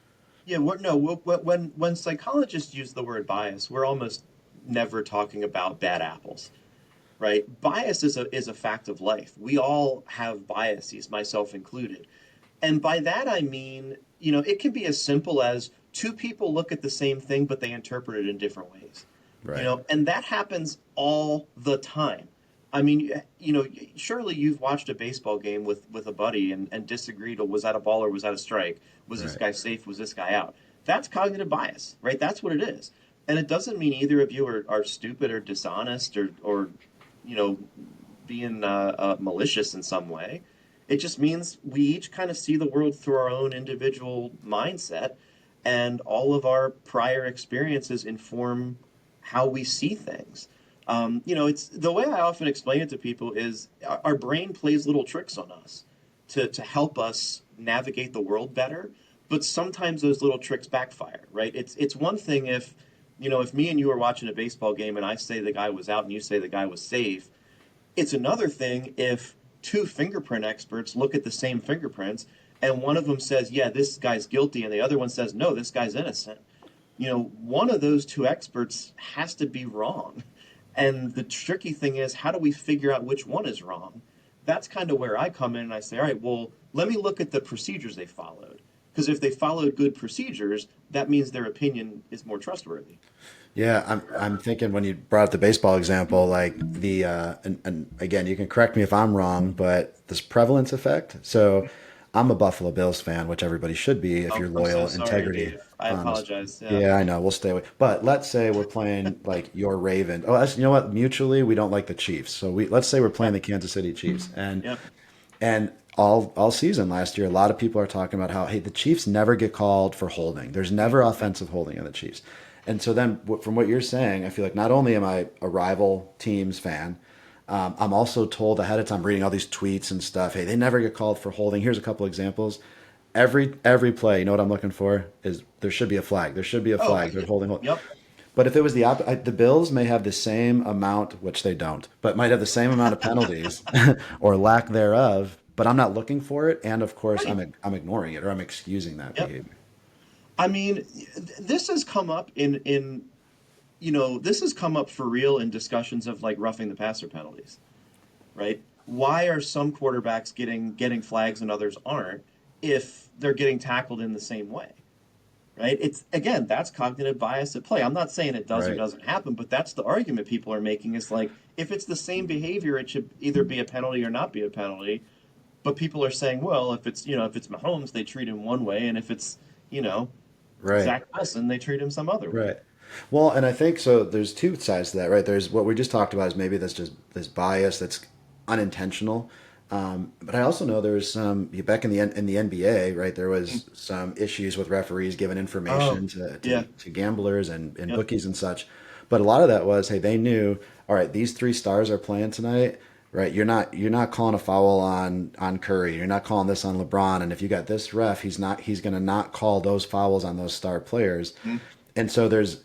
Yeah, no. When psychologists use the word bias, we're almost never talking about bad apples, right? Bias is a fact of life. We all have biases, myself included. And by that I mean, it can be as simple as two people look at the same thing, but they interpret it in different ways. Right. And that happens all the time. I mean, surely you've watched a baseball game with a buddy and disagreed, or was that a ball or was that a strike? Was this Right. guy safe? Was this guy out? That's cognitive bias, right? That's what it is. And it doesn't mean either of you are stupid or dishonest or you know, being malicious in some way. It just means we each kind of see the world through our own individual mindset, and all of our prior experiences inform how we see things. It's the way I often explain it to people is our brain plays little tricks on us to help us navigate the world better, but sometimes those little tricks backfire, right? It's one thing if, if me and you are watching a baseball game and I say the guy was out and you say the guy was safe. It's another thing if two fingerprint experts look at the same fingerprints and one of them says, yeah, this guy's guilty, and the other one says, no, this guy's innocent. One of those two experts has to be wrong. And the tricky thing is, how do we figure out which one is wrong? That's kind of where I come in and I say, all right, well, let me look at the procedures they followed. Because if they followed good procedures, that means their opinion is more trustworthy. Yeah, I'm thinking when you brought up the baseball example, like and again, you can correct me if I'm wrong, but this prevalence effect. So I'm a Buffalo Bills fan, which everybody should be if Oh, you're I'm so loyal, sorry, integrity, Dave. I honest. apologize. Yeah. Yeah, I know. We'll stay away. But let's say we're playing like your Raven. Oh, you know what? Mutually, we don't like the Chiefs. So let's say we're playing Okay. the Kansas City Chiefs, Yep. and all season last year, a lot of people are talking about how, hey, the Chiefs never get called for holding. There's never offensive holding on the Chiefs. And so then, from what you're saying, I feel like not only am I a rival team's fan, I'm also told ahead of time, reading all these tweets and stuff. Hey, they never get called for holding. Here's a couple examples. Every play, you know what I'm looking for is there should be a flag. There should be a Oh, flag. They're holding. yep. But if it was the Bills may have the same amount, which they don't, but might have the same amount of penalties or lack thereof. But I'm not looking for it, and of course Right. I'm ignoring it or I'm excusing that Yep. behavior. I mean, this has come up this has come up for real in discussions of like roughing the passer penalties, right? Why are some quarterbacks getting flags and others aren't if they're getting tackled in the same way, right? It's again, that's cognitive bias at play. I'm not saying it does or Right. doesn't happen, but that's the argument people are making is like if it's the same behavior, it should either be a penalty or not be a penalty. But people are saying, well, if it's Mahomes, they treat him one way, and if it's, you know, Right. Zach Wilson, they treat him some other way. Right. Well, and I think so. There's two sides to that, right? There's what we just talked about is maybe that's just this bias that's unintentional. But I also know there's some back in the NBA, right? There was some issues with referees giving Oh, information yeah, to gamblers and yep, bookies and such. But a lot of that was, hey, they knew, all right, these three stars are playing tonight, right? You're not calling a foul on Curry. You're not calling this on LeBron. And if you got this ref, he's gonna not call those fouls on those star players. mm, And so there's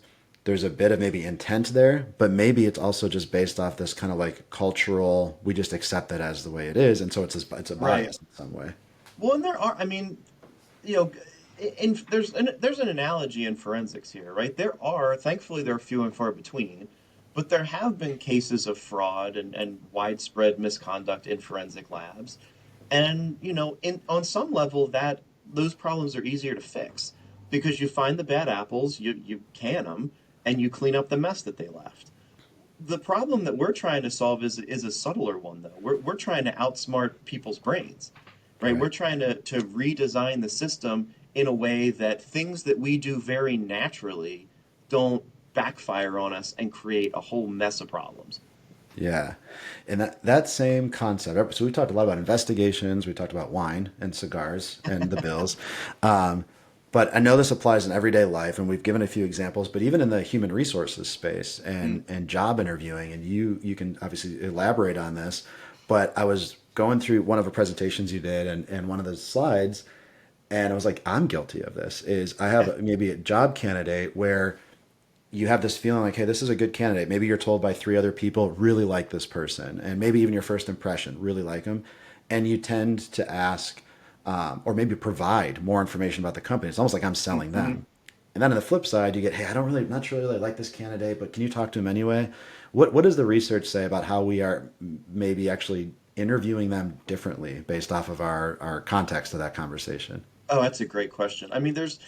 a bit of maybe intent there, but maybe it's also just based off this kind of like cultural. We just accept that as the way it is, and so it's a right. bias in some way. Well, and there are, I mean, you know, there's an analogy in forensics here, right? Thankfully, there are few and far between, but there have been cases of fraud and widespread misconduct in forensic labs, and in on some level that those problems are easier to fix because you find the bad apples, you can them, and you clean up the mess that they left. The problem that we're trying to solve is a subtler one, though. We're trying to outsmart people's brains, right? We're Right. trying to redesign the system in a way that things that we do very naturally don't backfire on us and create a whole mess of problems. Yeah, and that same concept. So we talked a lot about investigations. We talked about wine and cigars and the bills. Um, but I know this applies in everyday life, and we've given a few examples. But even in the human resources space Mm. and job interviewing, and you can obviously elaborate on this. But I was going through one of the presentations you did, and one of the slides, and I was like, I'm guilty of this. Is I have maybe a job candidate where you have this feeling like, hey, this is a good candidate. Maybe you're told by three other people, really like this person. And maybe even your first impression, really like them. And you tend to ask, or maybe provide more information about the company. It's almost like I'm selling Mm-hmm. them. And then on the flip side, you get, hey, not sure really like this candidate, but can you talk to him anyway? What does the research say about how we are maybe actually interviewing them differently based off of our context of that conversation? Oh, that's a great question. I mean, there's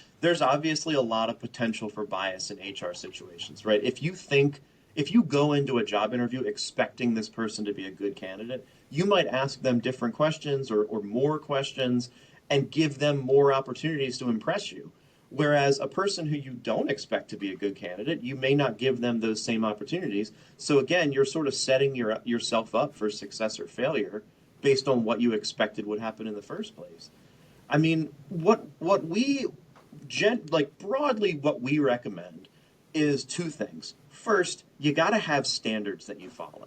obviously a lot of potential for bias in HR situations, right? If you go into a job interview expecting this person to be a good candidate, you might ask them different questions or more questions and give them more opportunities to impress you. Whereas a person who you don't expect to be a good candidate, you may not give them those same opportunities. So again, you're sort of setting yourself up for success or failure based on what you expected would happen in the first place. I mean, what we broadly what we recommend is two things. First, you got to have standards that you follow,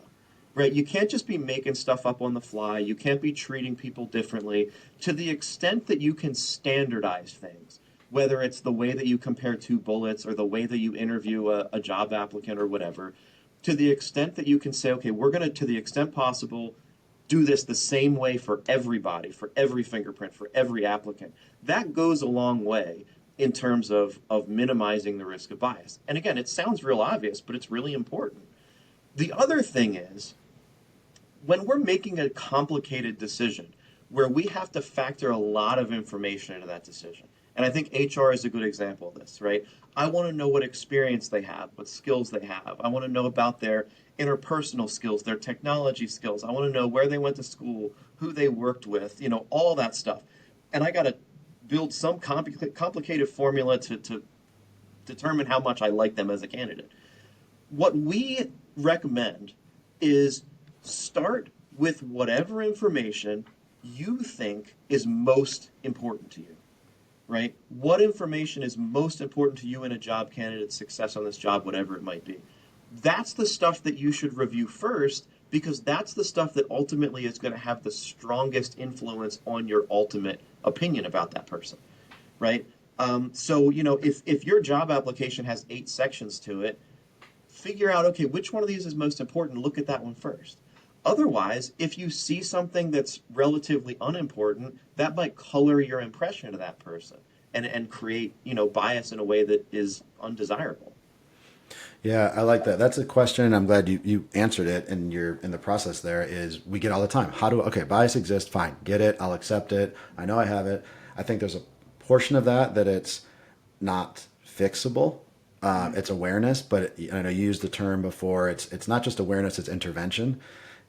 right? You can't just be making stuff up on the fly. You can't be treating people differently. To the extent that you can standardize things, whether it's the way that you compare two bullets or the way that you interview a job applicant or whatever, to the extent that you can say, okay, we're going to the extent possible, do this the same way for everybody, for every fingerprint, for every applicant. That goes a long way in terms of minimizing the risk of bias. And again, it sounds real obvious, but it's really important. The other thing is, when we're making a complicated decision where we have to factor a lot of information into that decision, and I think HR is a good example of this, right? I want to know what experience they have, what skills they have. I want to know about their interpersonal skills, their technology skills. I want to know where they went to school, who they worked with, all that stuff. And I got to build some complicated formula to determine how much I like them as a candidate. What we recommend is start with whatever information you think is most important to you, right? What information is most important to you in a job candidate's success on this job, whatever it might be. That's the stuff that you should review first because that's the stuff that ultimately is going to have the strongest influence on your ultimate opinion about that person, right? If your job application has 8 sections to it, figure out, okay, which one of these is most important? Look at that one first. Otherwise, if you see something that's relatively unimportant, that might color your impression of that person and create, bias in a way that is undesirable. Yeah, I like that. That's a question, and I'm glad you answered it. And you're in the process. There is we get all the time. Okay, bias exists. Fine, get it. I'll accept it. I know I have it. I think there's a portion of that it's not fixable. It's awareness, but I know you used the term before. It's not just awareness; it's intervention,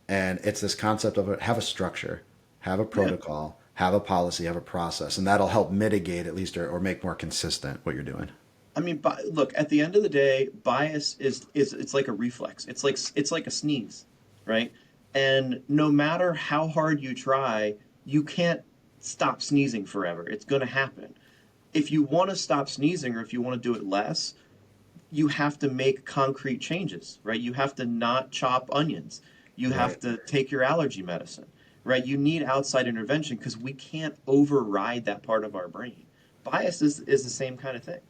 and it's this concept of have a structure, have a Yeah. protocol, have a policy, have a process, and that'll help mitigate at least or make more consistent what you're doing. I mean, look, at the end of the day, bias is it's like a reflex. It's like a sneeze, right? And no matter how hard you try, you can't stop sneezing forever. It's going to happen. If you want to stop sneezing or if you want to do it less, you have to make concrete changes, right? You have to not chop onions. You have Right. to take your allergy medicine, right? You need outside intervention because we can't override that part of our brain. Bias is the same kind of thing.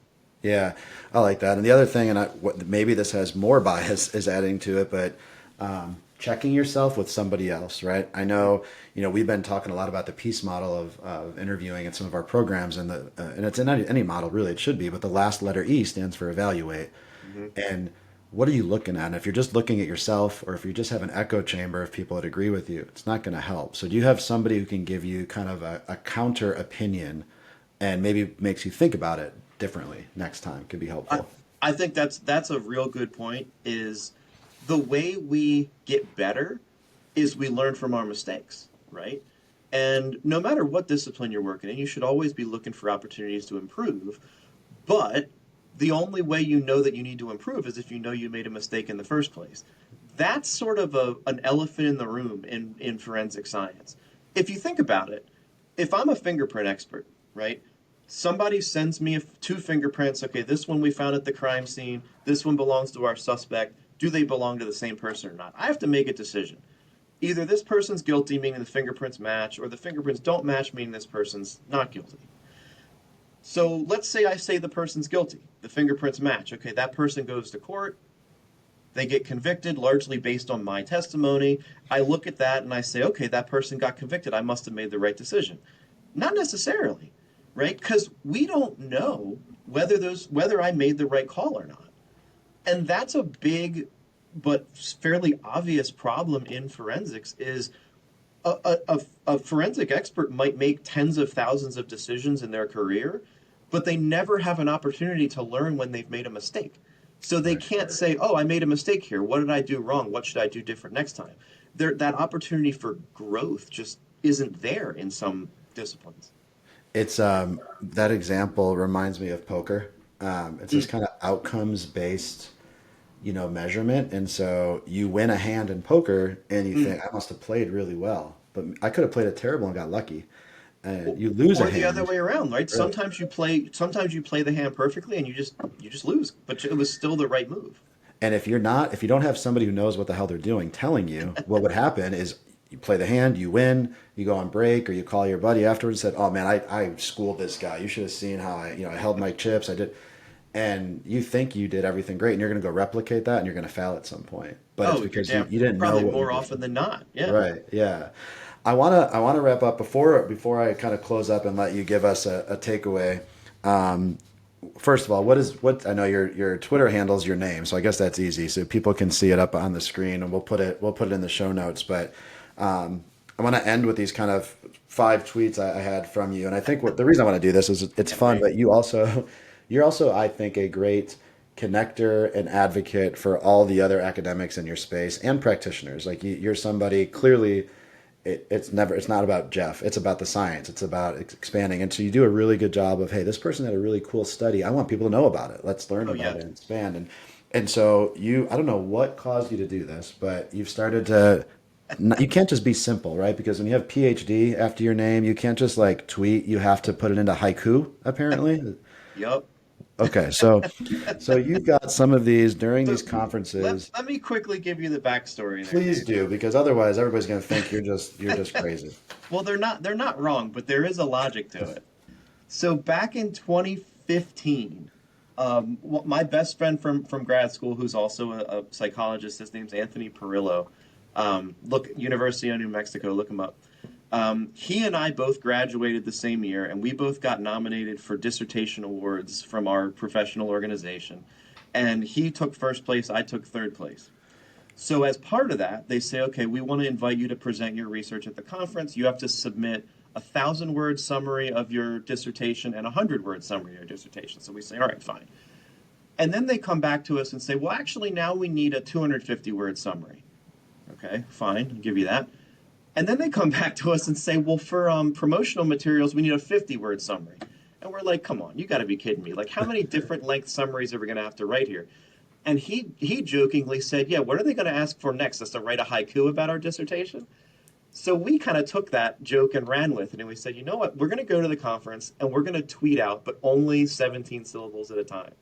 Yeah, I like that. And the other thing, and maybe this has more bias is adding to it, but checking yourself with somebody else, right? I know, we've been talking a lot about the peace model of interviewing in some of our programs, and it's in any model, really, it should be, but the last letter E stands for evaluate. Hmm. And what are you looking at? And if you're just looking at yourself, or if you just have an echo chamber of people that agree with you, it's not going to help. So do you have somebody who can give you kind of a counter opinion and maybe makes you think about it differently next time could be I, helpful. I think that's a real good point. Is the way we get better is we learn from our mistakes, right? And no matter what discipline you're working in, you should always be looking for opportunities to improve. But the only way you know that you need to improve is if you know you made a mistake in the first place. That's sort of an elephant in the room in forensic science. If you think about it, if I'm a fingerprint expert, right? Somebody sends me two fingerprints. Okay, this one we found at the crime scene. This one belongs to our suspect. Do they belong to the same person or not? I have to make a decision. Either this person's guilty, meaning the fingerprints match, or the fingerprints don't match, meaning this person's not guilty. So let's say I say the person's guilty. The fingerprints match. Okay, that person goes to court. They get convicted largely based on my testimony. I look at that and I say, okay, that person got convicted. I must have made the right decision. Not necessarily, right? Because we don't know whether I made the right call or not. And that's a big but fairly obvious problem in forensics is a forensic expert might make tens of thousands of decisions in their career, but they never have an opportunity to learn when they've made a mistake. So they Right. can't say, "Oh, I made a mistake here. What did I do wrong? What should I do different next time?" That opportunity for growth just isn't there in some disciplines. It's that example reminds me of poker. It's this Mm, kind of outcomes based, measurement. And so you win a hand in poker and you mm. think, I must have played really well, but I could have played it terrible and got lucky. And you lose a Or the other hand. way around, right? Really. Sometimes you play the hand perfectly and you just lose, but it was still the right move. And if you don't have somebody who knows what the hell they're doing telling you, what would happen is you play the hand, you win, you go on break, or you call your buddy afterwards and said, "Oh man, I schooled this guy. You should have seen how I held my chips. I did." And you think you did everything great, and you're going to go replicate that, and you're going to fail at some point. But it's Oh, you're because you, damn you didn't know probably what you more were often doing. than not. Yeah. Right. Yeah. I wanna wrap up before I kind of close up and let you give us a takeaway. Um, First of all, what I know your Twitter handle's your name, so I guess that's easy. So people can see it up on the screen, and we'll put it in the show notes. But I want to end with these kind of 5 tweets I had from you, and I think the reason I want to do this is it's Can't fun, wait. but you're also I think a great connector and advocate for all the other academics in your space and practitioners. Like you're somebody clearly it's not about Jeff. It's about the science. It's about expanding. And so you do a really good job of, hey, this person had a really cool study. I want people to know about it. Let's learn Oh about yeah. it and expand. And so I don't know what caused you to do this, but you've started to. You can't just be simple, right? Because when you have PhD after your name, you can't just like tweet. You have to put it into haiku, apparently. Yup. Okay, so you've got some of these during So these let conferences. let me quickly give you the backstory there, Please Dave. do, because otherwise everybody's going to think you're just crazy. Well, they're not wrong, but there is a logic to it. So back in 2015, my best friend from grad school, who's also a psychologist, his name's Anthony Perillo. Look, University of New Mexico, look him up. He and I both graduated the same year, and we both got nominated for dissertation awards from our professional organization. And he took first place, I took third place. So, as part of that, they say, okay, we want to invite you to present your research at the conference. You have to submit 1,000 word summary of your dissertation and 100 word summary of your dissertation. So we say, all right, fine. And then they come back to us and say, well, actually, now we need a 250 word summary. Okay, fine, I'll give you that. And then they come back to us and say, well, for promotional materials, we need a 50 word summary. And we're like, come on, you got to be kidding me. Like, how many different length summaries are we going to have to write here? And he jokingly said, yeah, what are they going to ask for next? Us to write a haiku about our dissertation? So we kind of took that joke and ran with it. And we said, you know what? We're going to go to the conference and we're going to tweet out, but only 17 syllables at a time.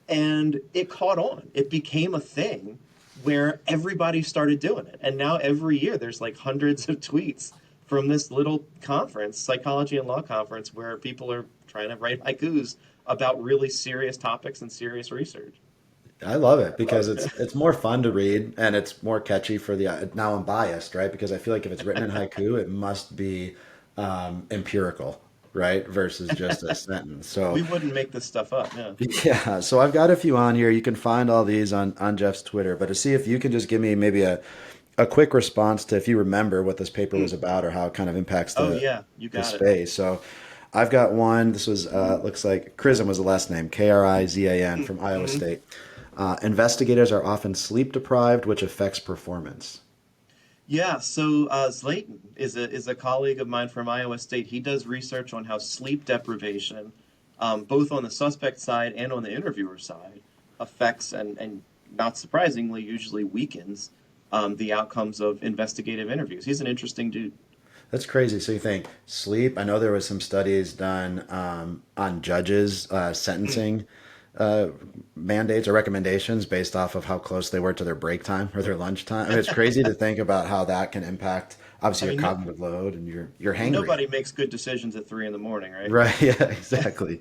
And it caught on. It became a thing where everybody started doing it. And now every year there's like hundreds of tweets from this little conference, psychology and law conference, where people are trying to write haikus about really serious topics and serious research. I love it because it's more fun to read and it's more catchy for the. Now I'm biased, right? Because I feel like if it's written in haiku, it must be empirical, right? Versus just a sentence. So We wouldn't make this stuff up. Yeah. yeah, so I've got a few on here. You can find all these on Jeff's Twitter, but to see if you can just give me maybe a quick response to if you remember what this paper was about or how it kind of impacts Oh, the yeah. You the got it. space. So I've got one. This was looks like Krizan was the last name, Krizan from Iowa Mm-hmm. State. Investigators are often sleep deprived, which affects performance. Yeah, so Slayton is a colleague of mine from Iowa State. He does research on how sleep deprivation, both on the suspect side and on the interviewer side, affects and not surprisingly usually weakens the outcomes of investigative interviews. He's an interesting dude. That's crazy. So you think sleep? I know there was some studies done on judges sentencing uh, mandates or recommendations based off of how close they were to their break time or their lunch time. I mean, it's crazy to think about how that can impact I obviously your mean, no, cognitive load and you're hangry. nobody makes good decisions at 3 in the morning, right? Right. Yeah. Exactly.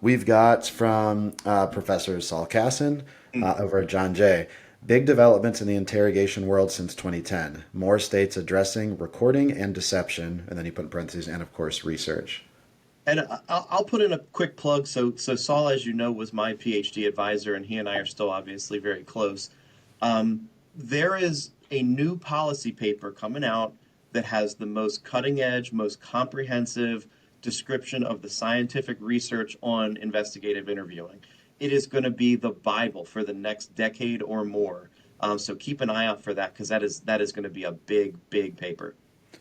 We've got from Professor Saul Casson over at John Jay. Big developments in the interrogation world since 2010. More states addressing recording and deception, and then he put in parentheses, and of course, research. And I'll put in a quick plug. So Saul, as you know, was my PhD advisor, and he and I are still obviously very close. There is a new policy paper coming out that has the most cutting edge, most comprehensive description of the scientific research on investigative interviewing. It is going to be the Bible for the next decade or more. So keep an eye out for that because that is going to be a big, big paper.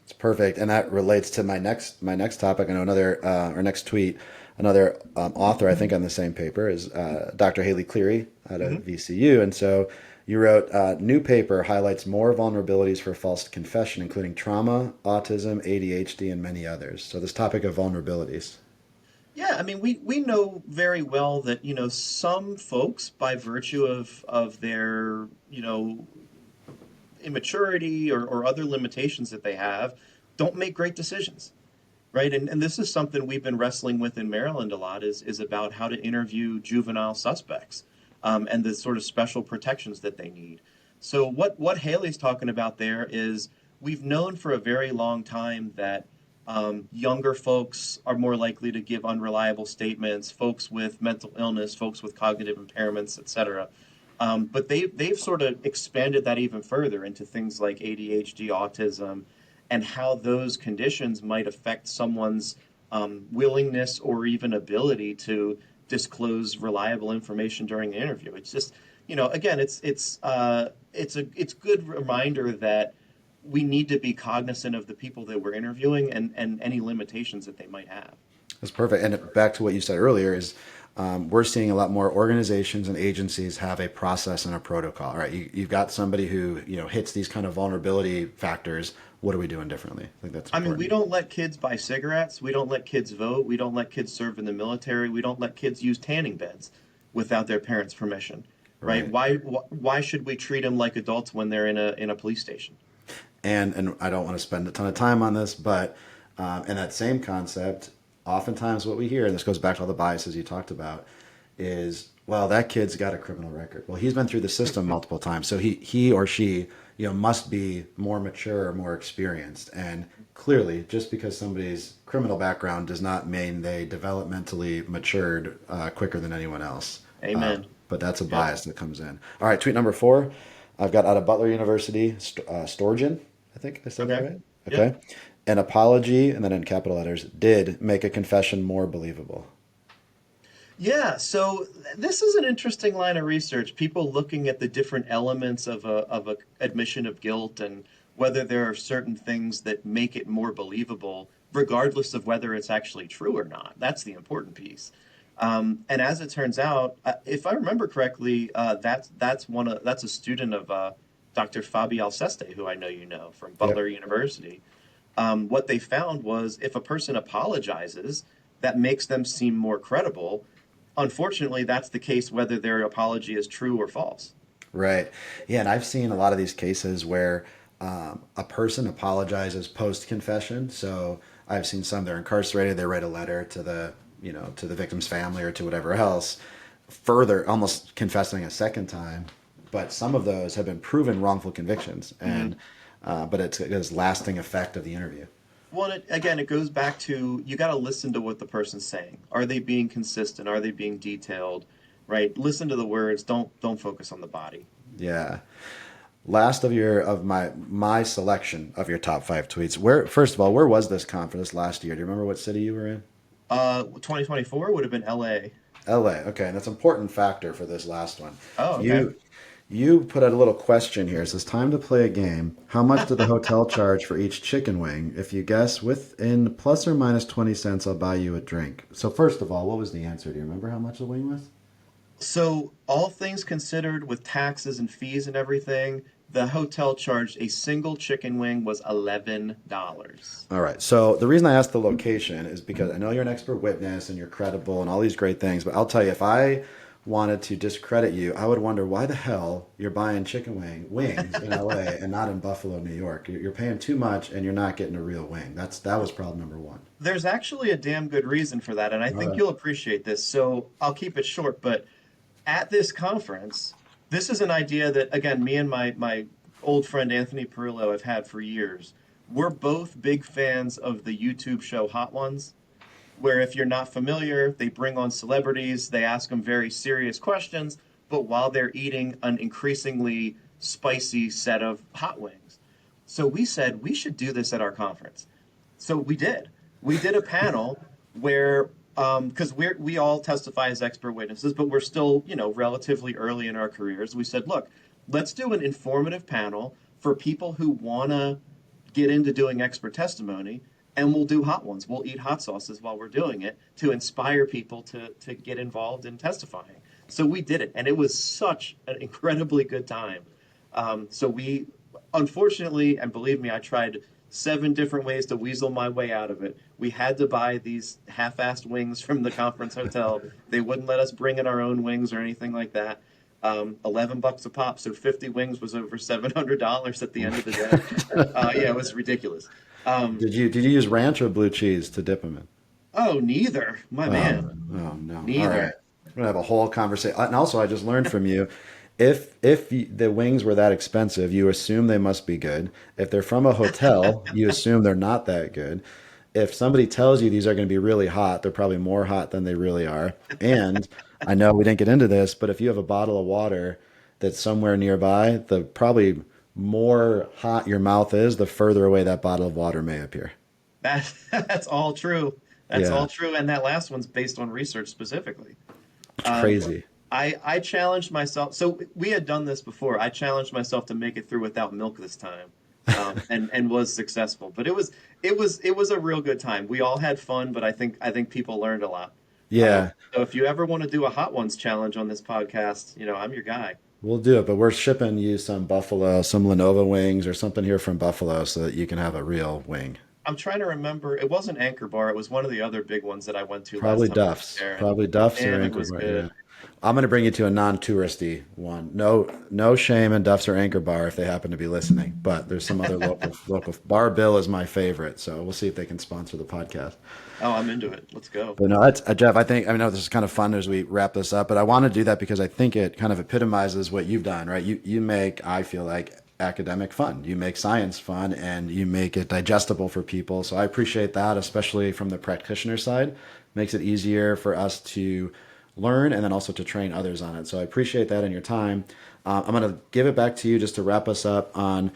It's perfect, and that relates to my next topic. I know another or next tweet. Another author, I think, on the same paper is Dr. Haley Cleary out of Mhm. VCU, and so you wrote new paper highlights more vulnerabilities for false confession, including trauma, autism, ADHD, and many others. So this topic of vulnerabilities. Yeah, I mean, we know very well that, some folks, by virtue of their, immaturity or other limitations that they have, don't make great decisions, right? And this is something we've been wrestling with in Maryland a lot is about how to interview juvenile suspects, and the sort of special protections that they need. So what Haley's talking about there is we've known for a very long time that younger folks are more likely to give unreliable statements, folks with mental illness, folks with cognitive impairments, etc. But they've sort of expanded that even further into things like ADHD, autism, and how those conditions might affect someone's willingness or even ability to disclose reliable information during the interview. It's just, again, it's good reminder that we need to be cognizant of the people that we're interviewing and any limitations that they might have. That's perfect. And back to what you said earlier is we're seeing a lot more organizations and agencies have a process and a protocol, right? You've got somebody who, hits these kind of vulnerability factors. What are we doing differently? I think that's I mean, we important. don't let kids buy cigarettes. We don't let kids vote. We don't let kids serve in the military. We don't let kids use tanning beds without their parents' permission, right? Right. Why should we treat them like adults when they're in a police station? And I don't want to spend a ton of time on this, but in that same concept, oftentimes what we hear, and this goes back to all the biases you talked about, is well, that kid's got a criminal record. Well, he's been through the system multiple times, so he or she, must be more mature, more experienced. And clearly, just because somebody's criminal background does not mean they developmentally matured quicker than anyone else. Amen. But that's a Yep. bias that comes in. All right, tweet number 4. I've got out of Butler University, Sturgeon. I think I said that Okay. right. Yep. Okay. An apology, and then in capital letters, did make a confession more believable. Yeah, so this is an interesting line of research. People looking at the different elements of a admission of guilt and whether there are certain things that make it more believable, regardless of whether it's actually true or not. That's the important piece. And as it turns out, if I remember correctly, that's a student of Dr. Fabi Alceste, who I know you know from Butler Yep. University. What they found was if a person apologizes, that makes them seem more credible. Unfortunately, that's the case whether their apology is true or false. Right. Yeah, and I've seen a lot of these cases where a person apologizes post confession. So I've seen some they're incarcerated, they write a letter to the victim's family or to whatever else, further almost confessing a second time. But some of those have been proven wrongful convictions, Mm-hmm. and but it's lasting effect of the interview. Well, again, it goes back to you got to listen to what the person's saying. Are they being consistent? Are they being detailed? Right? Listen to the words. Don't focus on the body. Yeah. Last of my selection of your top 5 tweets. Where first of all, where was this conference last year? Do you remember what city you were in? 2024 would have been L.A. LA. Okay, and that's an important factor for this last one. Oh, okay. You put out a little question here. It says time to play a game. How much did the hotel charge for each chicken wing? If you guess within plus or minus 20 cents, I'll buy you a drink. So first of all, what was the answer? Do you remember how much the wing was? So, all things considered, with taxes and fees and everything, the hotel charged a single chicken wing was $11. All right. So the reason I asked the location is because I know you're an expert witness and you're credible and all these great things, but I'll tell you, if I wanted to discredit you, I would wonder why the hell you're buying wings in LA and not in Buffalo, New York. You're paying too much and you're not getting a real wing. That was problem number one. There's actually a damn good reason for that, and I All think right. you'll appreciate this. So, I'll keep it short, but at this conference, this is an idea that, again, me and my old friend Anthony Perillo have had for years. We're both big fans of the YouTube show Hot Ones, where if you're not familiar, they bring on celebrities, they ask them very serious questions, but while they're eating an increasingly spicy set of hot wings. So we said we should do this at our conference. So we did. We did a panel where, because we all testify as expert witnesses, but we're still, relatively early in our careers. We said, look, let's do an informative panel for people who want to get into doing expert testimony, and we'll do hot ones. We'll eat hot sauces while we're doing it to inspire people to get involved in testifying. So we did it, and it was such an incredibly good time. So we, unfortunately, and believe me, I tried 7 different ways to weasel my way out of it. We had to buy these half-assed wings from the conference hotel. They wouldn't let us bring in our own wings or anything like that. $11 a pop, so 50 wings was over $700 at the end of the day. Yeah, it was ridiculous. Um, Did you use ranch or blue cheese to dip them in? oh, neither, my Oh, man, oh no. All right. neither. We're gonna have a whole conversation. And also, I just learned from you, the wings were that expensive, you assume they must be good. If they're from a hotel, you assume they're not that good. If somebody tells you these are going to be really hot, they're probably more hot than they really are. And I know we didn't get into this, but if you have a bottle of water that's somewhere nearby, the probably more hot your mouth is, the further away that bottle of water may appear. That's all true. That's Yeah, all true, and that last one's based on research specifically. it's Um, crazy. I challenged myself. So we had done this before. I challenged myself to make it through without milk this time, and was successful. But it was a real good time. We all had fun, but I think people learned a lot. Yeah. So if you ever want to do a hot ones challenge on this podcast, I'm your guy. We'll do it, but we're shipping you some Buffalo, some Lenovo wings or something here from Buffalo so that you can have a real wing. I'm trying to remember. It wasn't Anchor Bar. It was one of the other big ones that I went to last Probably time I was Duff's. there, and Probably Duff's or man, it Anchor was Bar. Yeah. good. I'm going to bring you to a non-touristy one. No shame in Duff's or Anchor Bar if they happen to be listening, but there's some other local. Bar Bill is my favorite, so we'll see if they can sponsor the podcast. Oh, I'm into it. Let's go. But no, that's Jeff. I know this is kind of fun as we wrap this up, but I want to do that because I think it kind of epitomizes what you've done, right? You make, I feel like, academic fun. You make science fun, and you make it digestible for people. So I appreciate that, especially from the practitioner side. Makes it easier for us to learn and then also to train others on it. So I appreciate that in your time. I'm going to give it back to you just to wrap us up on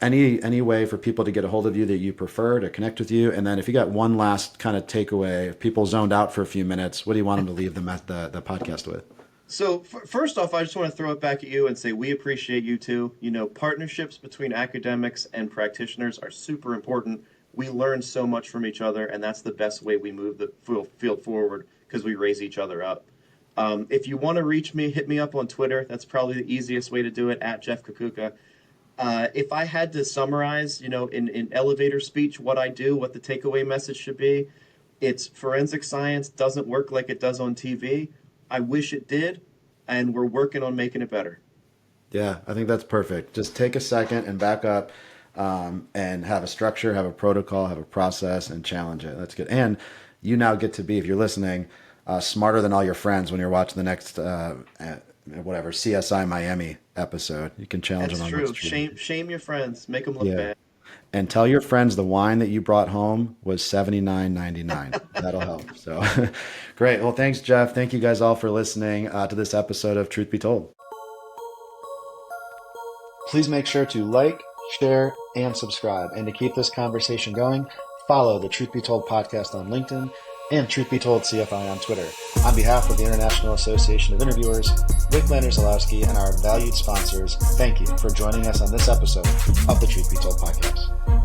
any way for people to get a hold of you that you prefer to connect with you. And then if you got one last kind of takeaway, if people zoned out for a few minutes, what do you want them to leave the podcast with? So first off, I just want to throw it back at you and say we appreciate you too. Partnerships between academics and practitioners are super important. We learn so much from each other, and that's the best way we move the field forward because we raise each other up. If you want to reach me, hit me up on Twitter. That's probably the easiest way to do it, at Jeff Kukucka. If I had to summarize, in elevator speech, what I do, what the takeaway message should be, it's forensic science doesn't work like it does on TV. I wish it did, and we're working on making it better. Yeah, I think that's perfect. Just take a second and back up, and have a structure, have a protocol, have a process, and challenge it. That's good. And you now get to be, if you're listening, smarter than all your friends when you're watching the next whatever CSI Miami episode. You can challenge them That's on true. what's true. Shame your friends. Make them look Yeah. bad. And tell your friends the wine that you brought home was $79.99. That'll help. So great. Well, thanks, Jeff. Thank you guys all for listening to this episode of Truth Be Told. Please make sure to like, share, and subscribe. And to keep this conversation going, follow the Truth Be Told podcast on LinkedIn and Truth Be Told CFI on Twitter. On behalf of the International Association of Interviewers, Rick Landers-Zalowski, and our valued sponsors, thank you for joining us on this episode of the Truth Be Told podcast.